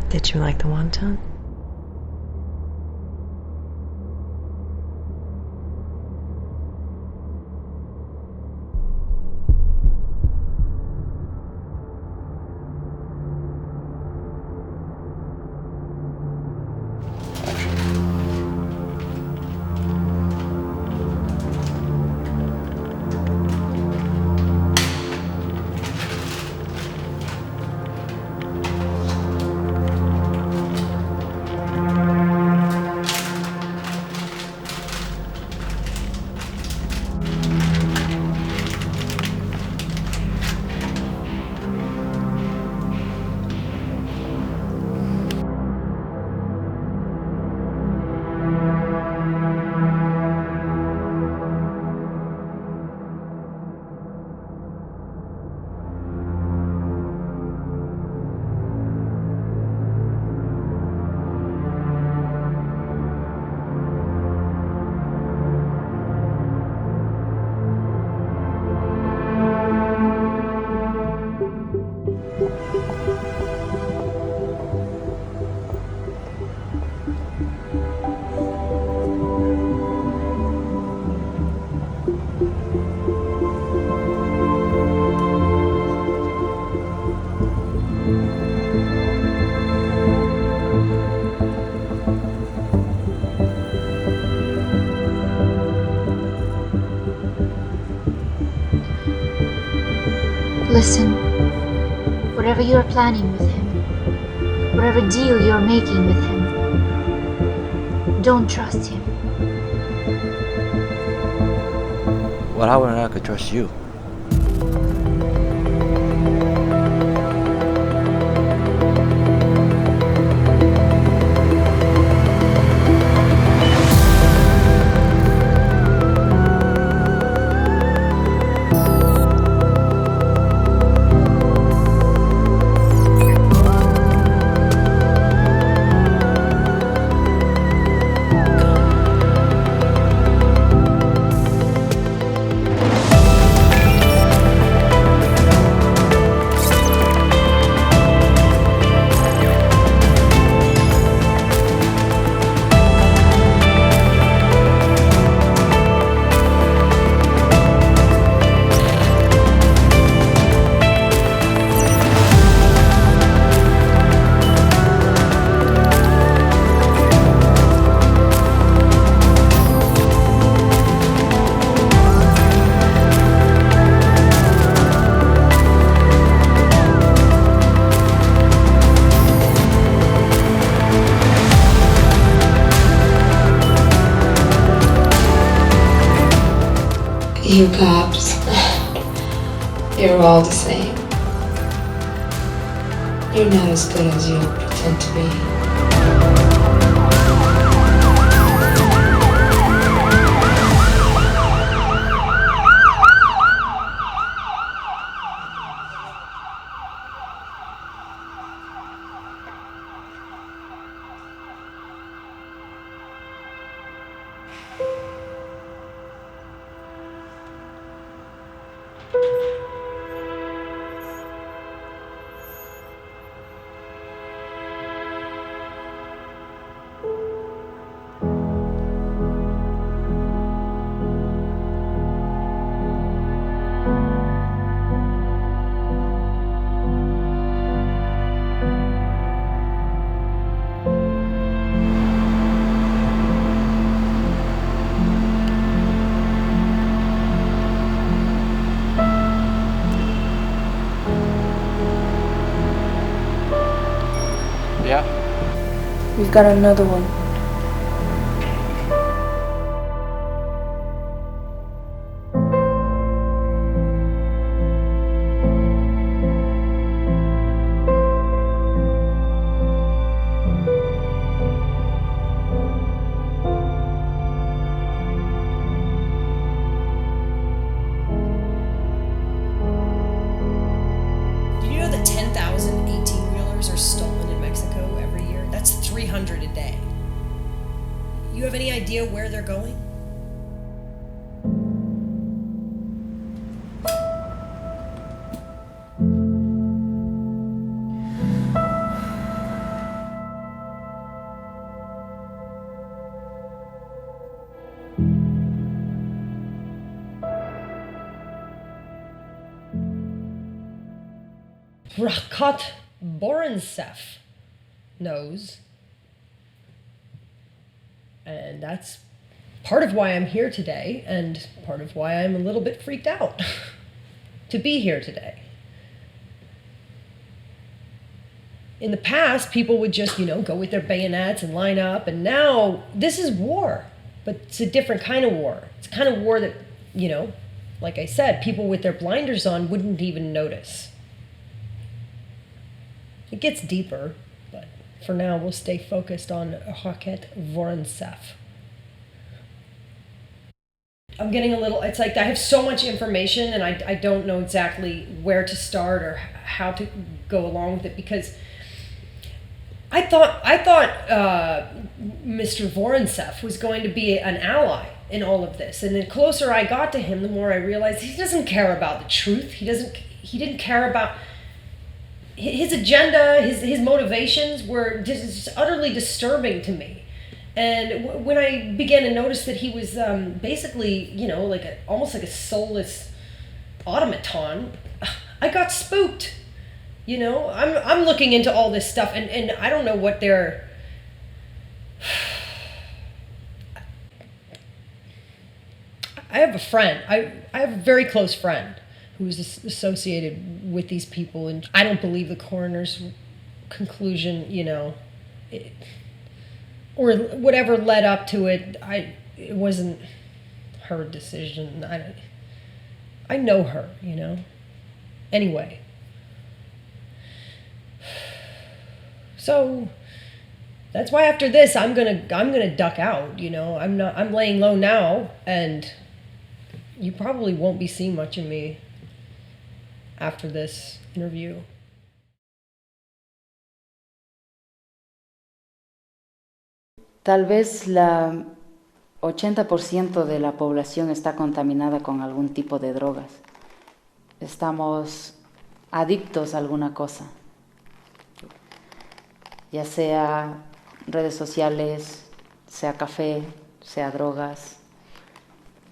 Did you like the wonton? Listen, whatever you're planning with him, whatever deal you're making with him, don't trust him. Well, how would I could trust you? You cops. You're all the same. You're not as good as you pretend to be. Yeah? We've got another one. Do you know that 10,000 18-wheelers are stolen in Mexico every year? That's 300 a day. You have any idea where they're going? Rakat Borensev knows. And that's part of why I'm here today, and part of why I'm a little bit freaked out to be here today. In the past, people would just, go with their bayonets and line up, and now this is war, but it's a different kind of war. It's a kind of war that, like I said, people with their blinders on wouldn't even notice. It gets deeper, but for now we'll stay focused on Raket Vorontsov. I'm getting a little, it's like I have so much information and I don't know exactly where to start or how to go along with it, because I thought Mr. Vorontsov was going to be an ally in all of this. And the closer I got to him, the more I realized he doesn't care about the truth. He didn't care about his agenda, his motivations were just utterly disturbing to me. And when I began to notice that he was basically, almost like a soulless automaton, I got spooked. I'm looking into all this stuff, and I don't know what they're. I have a friend. I have a very close friend who's associated with these people, and I don't believe the coroner's conclusion, or whatever led up to it. It wasn't her decision. I know her, Anyway. So that's why after this I'm gonna duck out, I'm laying low now, and you probably won't be seeing much of me after this interview. Tal vez la 80% de la población está contaminada con algún tipo de drogas. Estamos adictos a alguna cosa, ya sea redes sociales, sea café, sea drogas,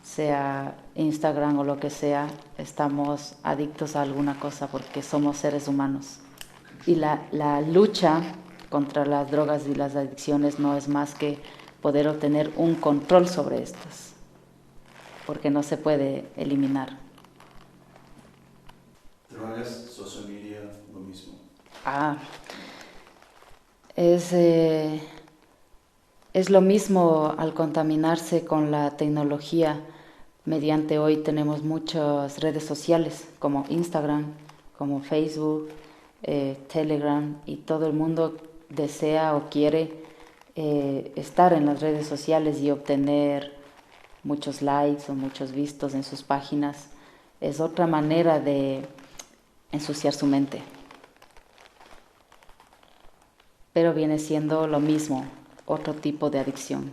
sea Instagram o lo que sea. Estamos adictos a alguna cosa porque somos seres humanos. Y la lucha contra las drogas y las adicciones no es más que poder obtener un control sobre estas, porque no se puede eliminar. Drogas, social media, lo mismo. Es lo mismo al contaminarse con la tecnología, Mediante hoy tenemos muchas redes sociales como Instagram, como Facebook, Telegram, y todo el mundo desea o quiere estar en las redes sociales y obtener muchos likes o muchos vistos en sus páginas. Es otra manera de ensuciar su mente. Pero viene siendo lo mismo, otro tipo de adicción.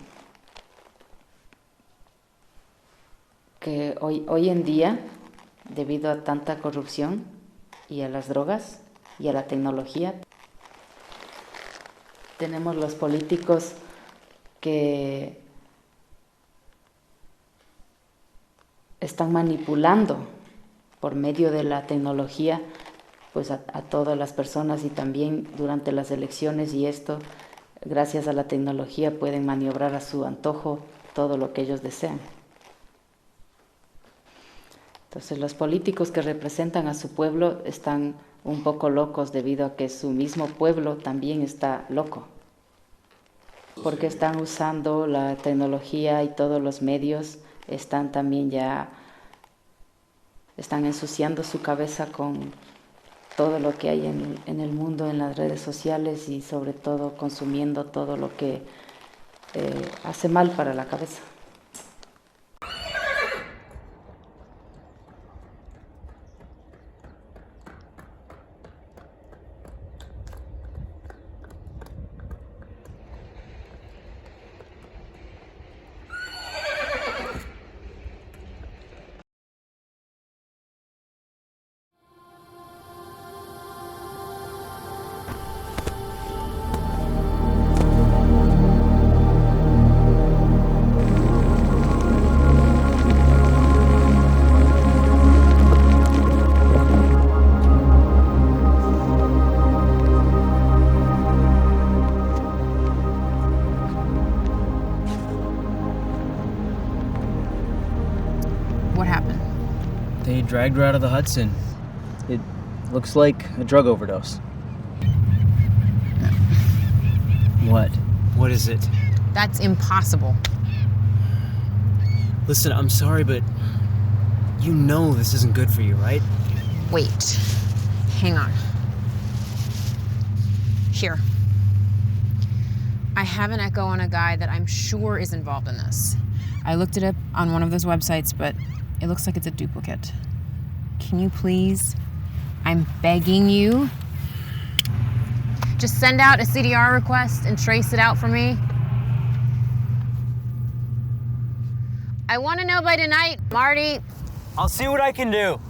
Que hoy en día, debido a tanta corrupción y a las drogas y a la tecnología, tenemos los políticos que están manipulando por medio de la tecnología pues a todas las personas, y también durante las elecciones, y esto gracias a la tecnología pueden maniobrar a su antojo todo lo que ellos desean. Entonces los políticos que representan a su pueblo están un poco locos debido a que su mismo pueblo también está loco, porque están usando la tecnología y todos los medios, están ensuciando su cabeza con todo lo que hay en el mundo, en las redes sociales, y sobre todo consumiendo todo lo que hace mal para la cabeza. Dragged her out of the Hudson. It looks like a drug overdose. What? What is it? That's impossible. Listen, I'm sorry, but you know this isn't good for you, right? Wait. Hang on. Here. I have an echo on a guy that I'm sure is involved in this. I looked it up on one of those websites, but it looks like it's a duplicate. Can you please, I'm begging you, just send out a CDR request and trace it out for me? I want to know by tonight, Marty. I'll see what I can do.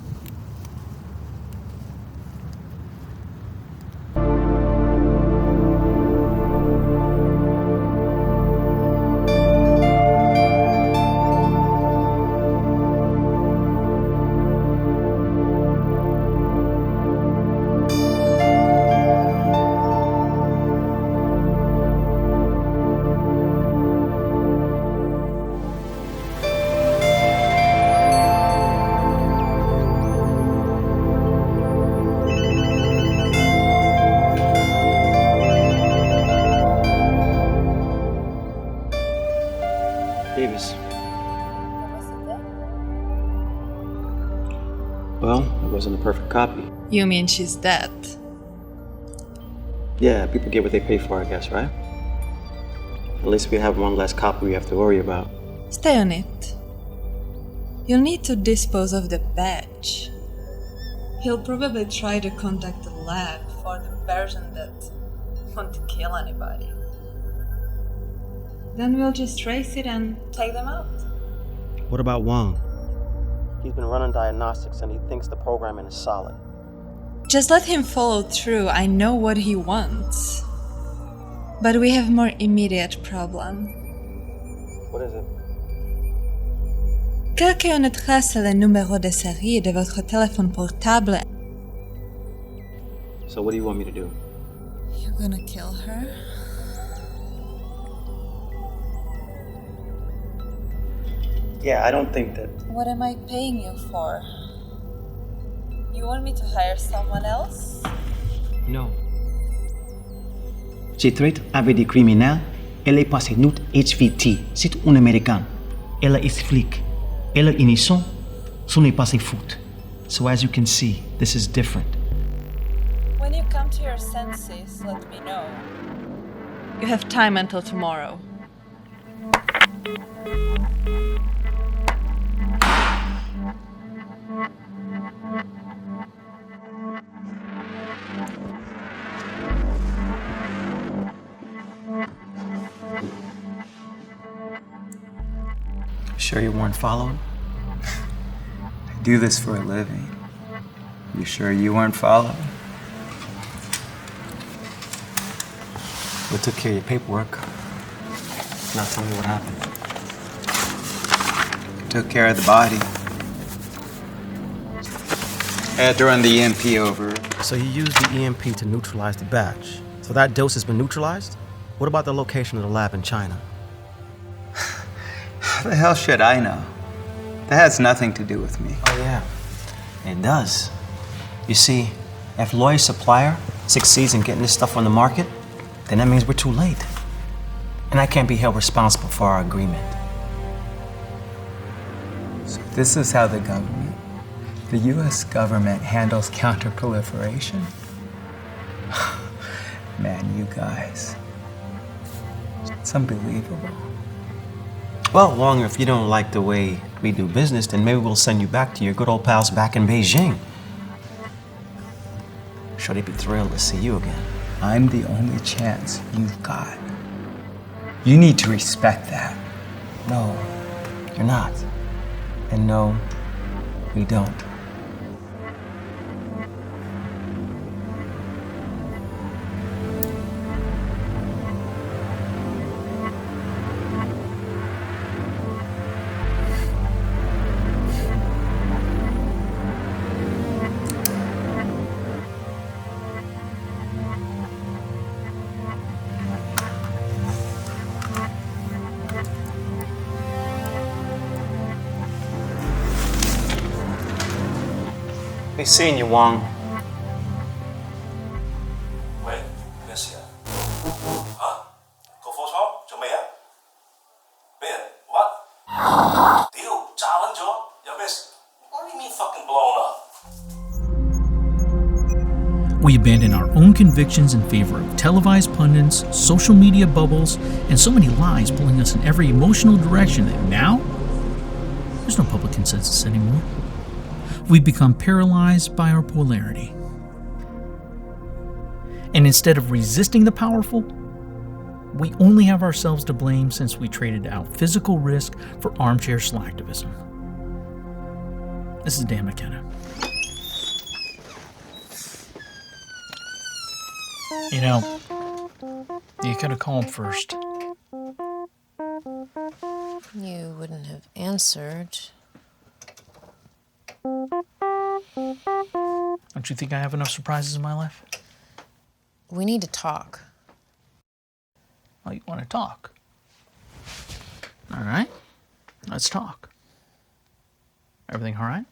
Well, it wasn't a perfect copy. You mean she's dead? Yeah, people get what they pay for, I guess, right? At least we have one less copy we have to worry about. Stay on it. You'll need to dispose of the badge. He'll probably try to contact the lab for the version that won't kill anybody. Then we'll just trace it and take them out. What about Wang? He's been running diagnostics and he thinks the programming is solid. Just let him follow through. I know what he wants. But we have more immediate problem. What is it? Quelqu'un ne trace le numéro de série de votre téléphone portable. So what do you want me to do? You're gonna kill her? Yeah, I don't think that... What am I paying you for? You want me to hire someone else? Non. Je traite avec des criminels. Elle est passée notre HVT. C'est une américaine. Elle est flic. et le innocent, ce n'est pas ses fautes. So as you can see, this is different. When you come to your senses, let me know. You have time until tomorrow. Sure you weren't followed? I do this for a living. You sure you weren't followed? We took care of your paperwork. Now tell me what happened. Took care of the body. Had to run the EMP over. So you used the EMP to neutralize the batch. So that dose has been neutralized? What about the location of the lab in China? How the hell should I know? That has nothing to do with me. Oh yeah, it does. You see, if Lloyd's supplier succeeds in getting this stuff on the market, then that means we're too late. And I can't be held responsible for our agreement. So this is how the US government handles counterproliferation? Man, you guys, it's unbelievable. Well, Wong, if you don't like the way we do business, then maybe we'll send you back to your good old pals back in Beijing. I'm sure they'd be thrilled to see you again. I'm the only chance you've got. You need to respect that. No, you're not. And no, we don't. Hey, seeing you, Wong. Wait, 咩事啊？嚇？個貨倉做咩啊？俾人 what？ 屌，炸撚咗？有咩事 ？What do you mean fucking blown up? We abandon our own convictions in favor of televised pundits, social media bubbles, and so many lies pulling us in every emotional direction that now there's no public consensus anymore. We become paralyzed by our polarity. And instead of resisting the powerful, we only have ourselves to blame since we traded out physical risk for armchair slacktivism. This is Dan McKenna. You know, you could have called first. You wouldn't have answered. Don't you think I have enough surprises in my life? We need to talk. Oh, you want to talk? All right, let's talk. Everything all right?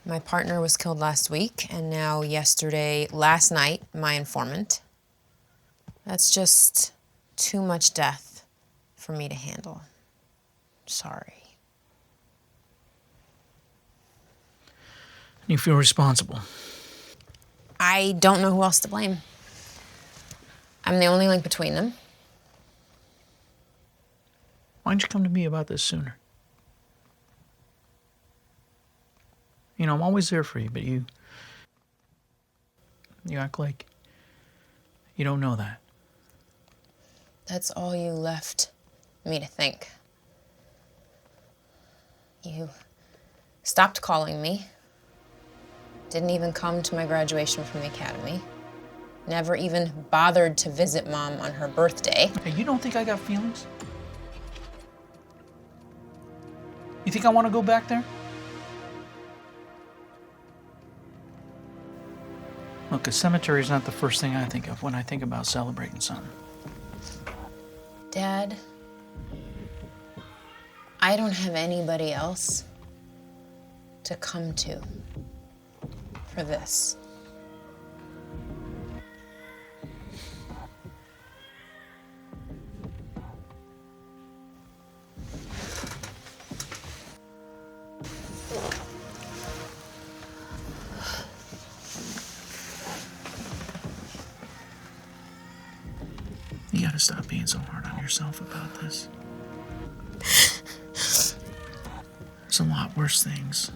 My partner was killed last week, and now last night, my informant. That's just too much death for me to handle. Sorry. You feel responsible. I don't know who else to blame. I'm the only link between them. Why didn't you come to me about this sooner? You know, I'm always there for you, but you act like you don't know that. That's all you left me to think. You stopped calling me. Didn't even come to my graduation from the academy. Never even bothered to visit Mom on her birthday. Hey, you don't think I got feelings? You think I want to go back there? Look, a cemetery is not the first thing I think of when I think about celebrating something. Dad, I don't have anybody else to come to for this. gotta stop being so hard on yourself about this. There's a lot worse things.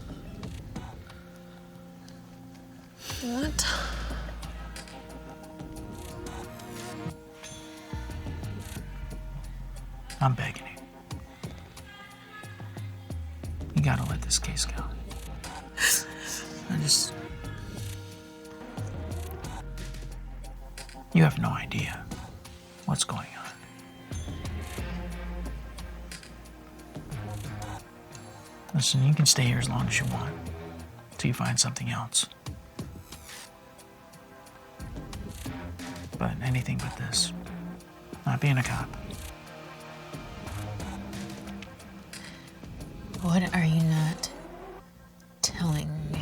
What? I'm begging you. You gotta let this case go. You have no idea what's going on. Listen, you can stay here as long as you want, until you find something else. But anything but this. Not being a cop. What are you not telling me?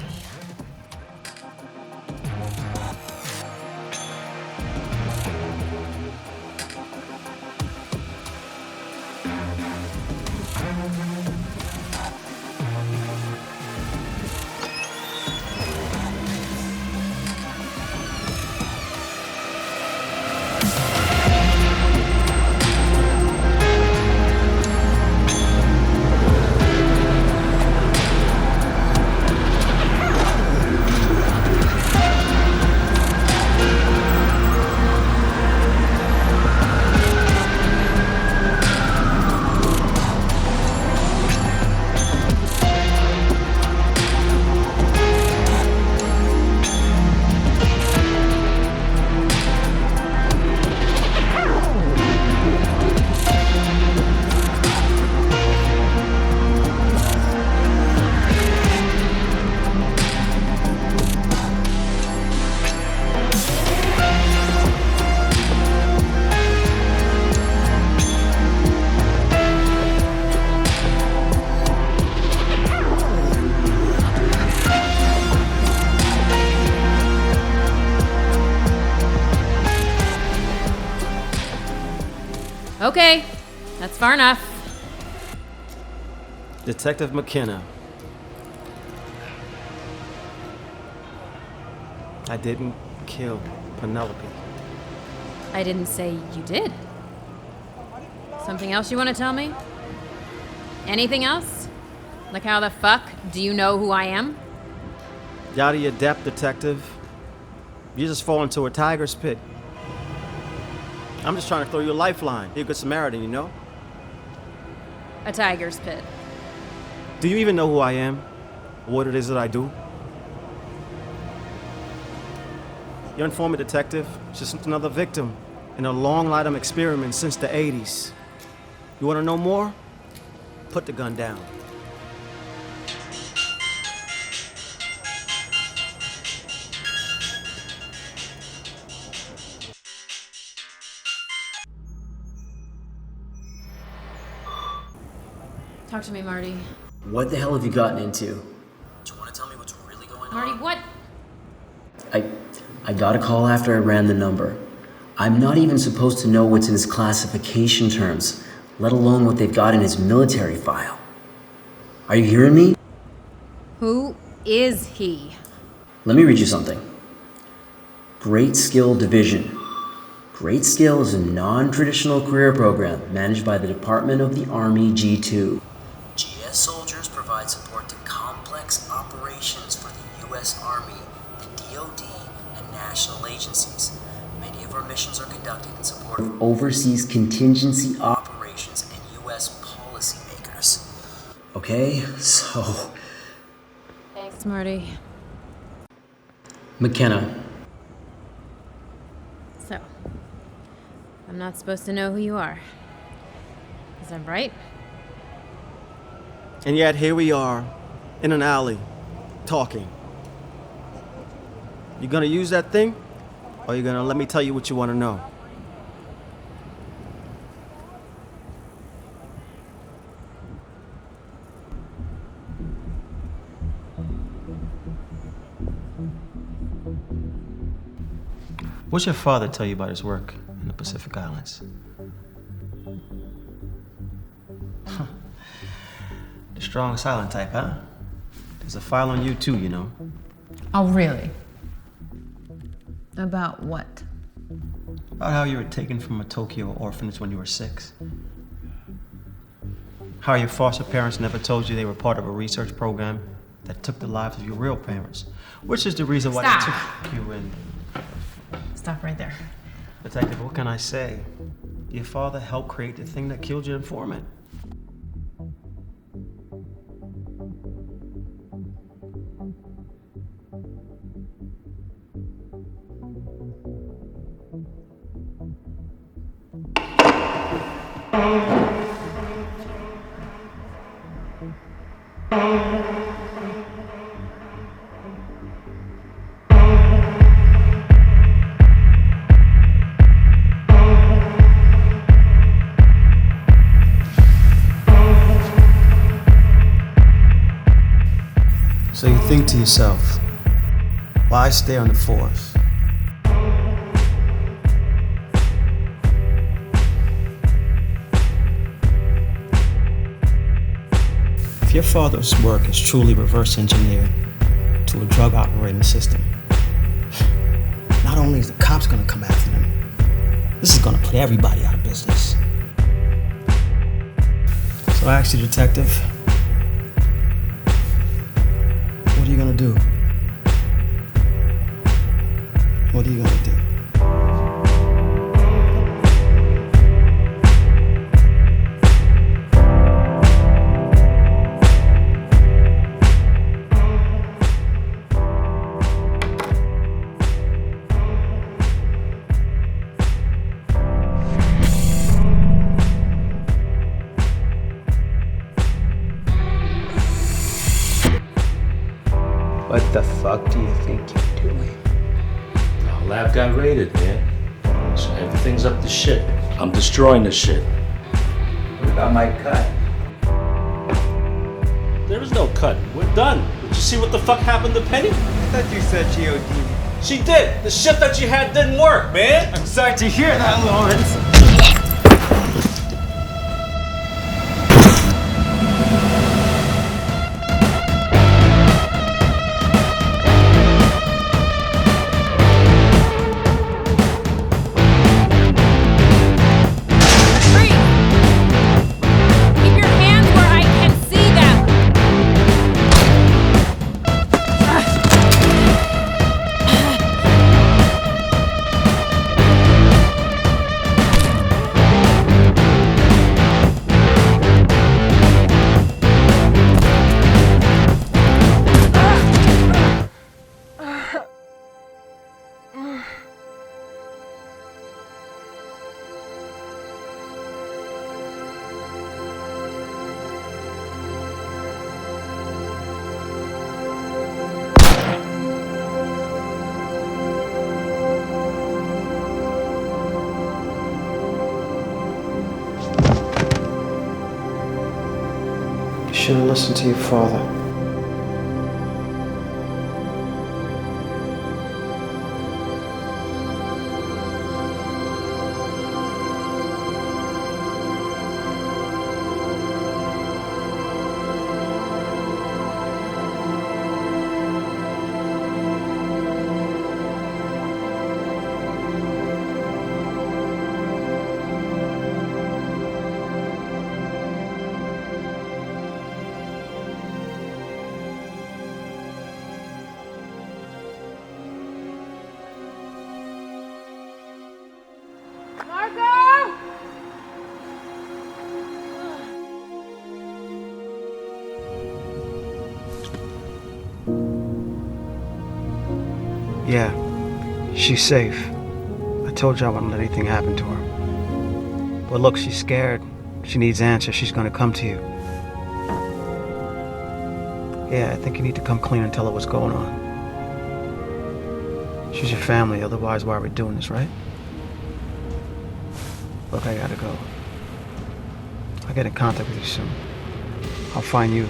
Okay, that's far enough. Detective McKenna. I didn't kill Penelope. I didn't say you did. Something else you want to tell me? Anything else? Like how the fuck do you know who I am? Yada your depth, detective. You just fall into a tiger's pit. I'm just trying to throw you a lifeline. You're a good Samaritan, you know? A tiger's pit. Do you even know who I am? Or what it is that I do? Your informant, detective, is just another victim in a long line of experiments since the 80s. You want to know more? Put the gun down. Talk to me, Marty. What the hell have you gotten into? Do you want to tell me what's really going on? Marty, what? I got a call after I ran the number. I'm not even supposed to know what's in his classification terms, let alone what they've got in his military file. Are you hearing me? Who is he? Let me read you something. Great Skill Division. Great Skill is a non-traditional career program managed by the Department of the Army G2. GS soldiers provide support to complex operations for the U.S. Army, the DoD, and national agencies. Many of our missions are conducted in support of overseas contingency operations and U.S. policymakers. Okay, so... Thanks, Marty. McKenna. So, I'm not supposed to know who you are. Is that right? And yet here we are, in an alley, talking. You gonna use that thing? Or you gonna let me tell you what you wanna know? What's your father tell you about his work in the Pacific Islands? The strong silent type, huh? There's a file on you too, you know. Oh, really? About what? About how you were taken from a Tokyo orphanage when you were 6. How your foster parents never told you they were part of a research program that took the lives of your real parents, which is the reason why they took you in. Stop right there. Detective, what can I say? Your father helped create the thing that killed your informant. So you think to yourself, why stay on the force? If your father's work is truly reverse engineered to a drug operating system, not only is the cops gonna come after them, this is gonna put everybody out of business. So I ask you, detective, what are you gonna do? What are you gonna do? What the fuck do you think you're doing? Our lab got raided, man. So everything's up to shit. I'm destroying this shit. What about my cut? There is no cut. We're done. Did you see what the fuck happened to Penny? I thought you said she OD'd. She did. The shit that you had didn't work, man. I'm sorry to hear that, Lawrence. You should have listened to your father. Yeah, she's safe. I told you I wouldn't let anything happen to her. But look, she's scared. She needs answers. She's gonna come to you. Yeah, I think you need to come clean and tell her what's going on. She's your family, otherwise why are we doing this, right? Look, I gotta go. I'll get in contact with you soon. I'll find you.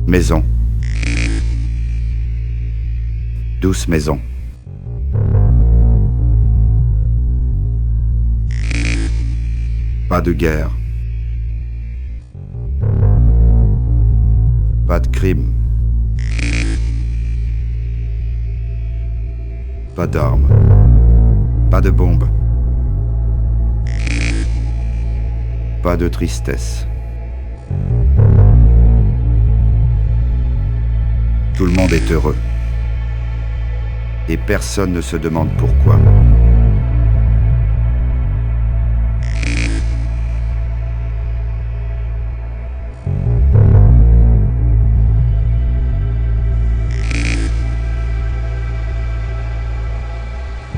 Maison. Douce maison. Pas de guerre. Pas de crime. Pas d'armes. Pas de bombes. Pas de tristesse. Tout le monde est heureux. Et personne ne se demande pourquoi.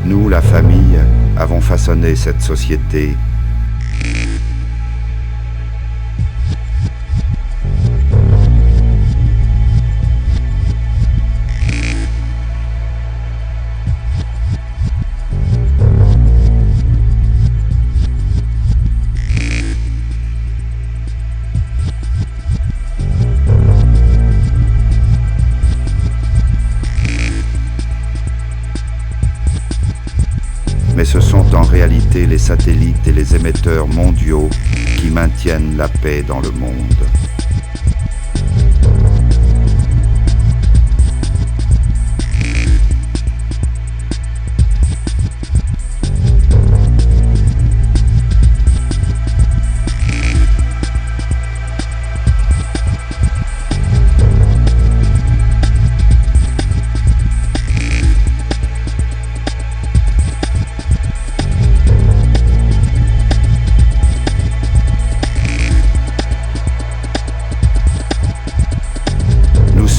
Nous, la famille, avons façonné cette société. Mais ce sont en réalité les satellites et les émetteurs mondiaux qui maintiennent la paix dans le monde.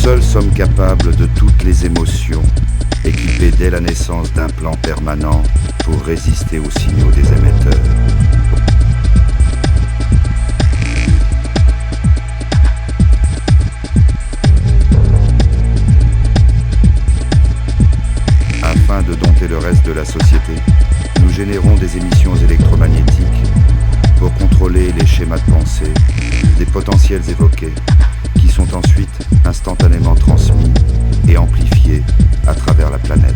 Seuls sommes capables de toutes les émotions, équipés dès la naissance d'un plan permanent pour résister aux signaux des émetteurs. Afin de dompter le reste de la société, nous générons des émissions électromagnétiques pour contrôler les schémas de pensée, des potentiels évoqués, qui sont ensuite instantanément transmis et amplifiés à travers la planète.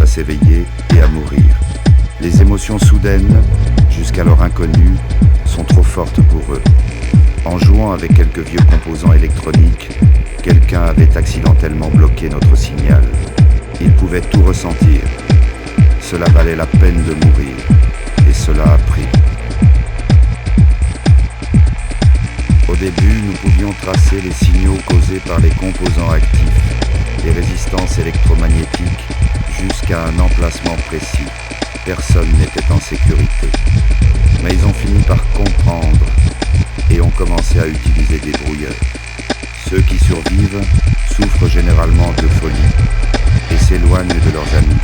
S'éveiller et à mourir. Les émotions soudaines, jusqu'alors inconnues, sont trop fortes pour eux. En jouant avec quelques vieux composants électroniques, quelqu'un avait accidentellement bloqué notre signal. Ils pouvaient tout ressentir. Cela valait la peine de mourir, et cela a pris. Au début, nous pouvions tracer les signaux causés par les composants actifs, les résistances électromagnétiques, jusqu'à un emplacement précis. Personne n'était en sécurité. Mais ils ont fini par comprendre et ont commencé à utiliser des brouilleurs. Ceux qui survivent souffrent généralement de folie et s'éloignent de leurs amis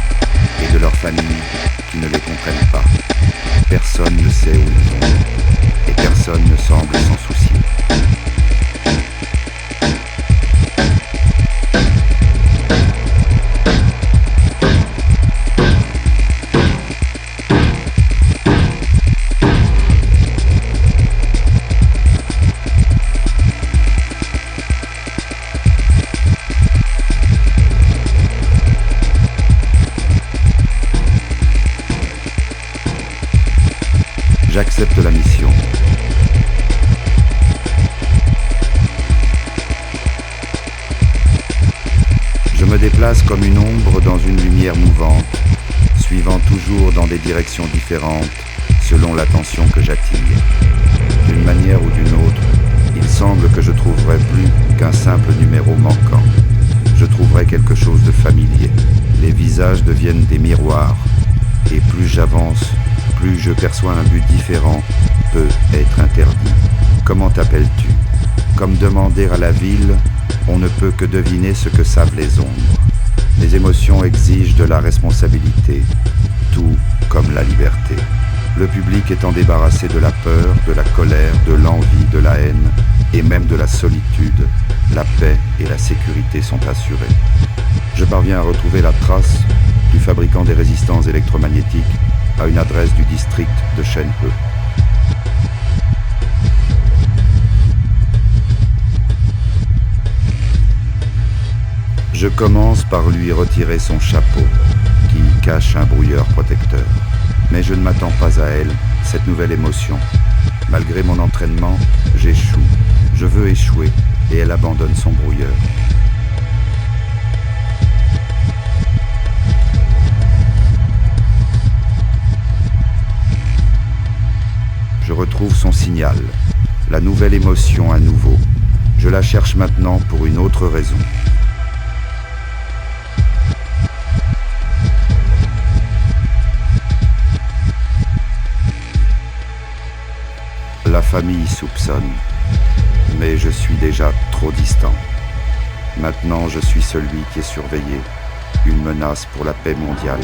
et de leurs familles qui ne les comprennent pas. Personne ne sait où ils vont et personne ne semble s'en soucier. J'accepte la mission. Je me déplace comme une ombre dans une lumière mouvante, suivant toujours dans des directions différentes selon l'attention que j'attire. D'une manière ou d'une autre, il semble que je trouverai plus qu'un simple numéro manquant. Je trouverai quelque chose de familier. Les visages deviennent des miroirs Et plus j'avance, plus je perçois un but différent peut être interdit. Comment t'appelles-tu? Comme demander à la ville, on ne peut que deviner ce que savent les ombres. Les émotions exigent de la responsabilité, tout comme la liberté. Le public étant débarrassé de la peur, de la colère, de l'envie, de la haine et même de la solitude, la paix et la sécurité sont assurées. Je parviens à retrouver la trace du fabricant des résistants électromagnétiques à une adresse du district de Shenyang. Je commence par lui retirer son chapeau, qui cache un brouilleur protecteur. Mais je ne m'attends pas à elle, cette nouvelle émotion. Malgré mon entraînement, j'échoue. Je veux échouer, et elle abandonne son brouilleur. Je retrouve son signal, la nouvelle émotion à nouveau. Je la cherche maintenant pour une autre raison. La famille soupçonne, mais je suis déjà trop distant. Maintenant, je suis celui qui est surveillé, une menace pour la paix mondiale.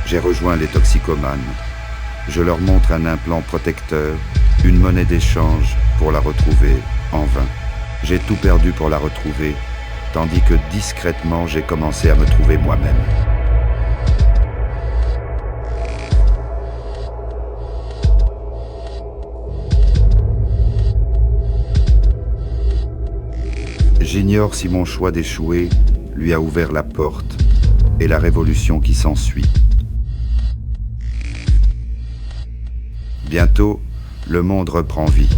J'ai rejoint les toxicomanes. Je leur montre un implant protecteur, une monnaie d'échange pour la retrouver en vain. J'ai tout perdu pour la retrouver, tandis que discrètement j'ai commencé à me trouver moi-même. J'ignore si mon choix d'échouer lui a ouvert la porte et la révolution qui s'ensuit. Bientôt, le monde reprend vie.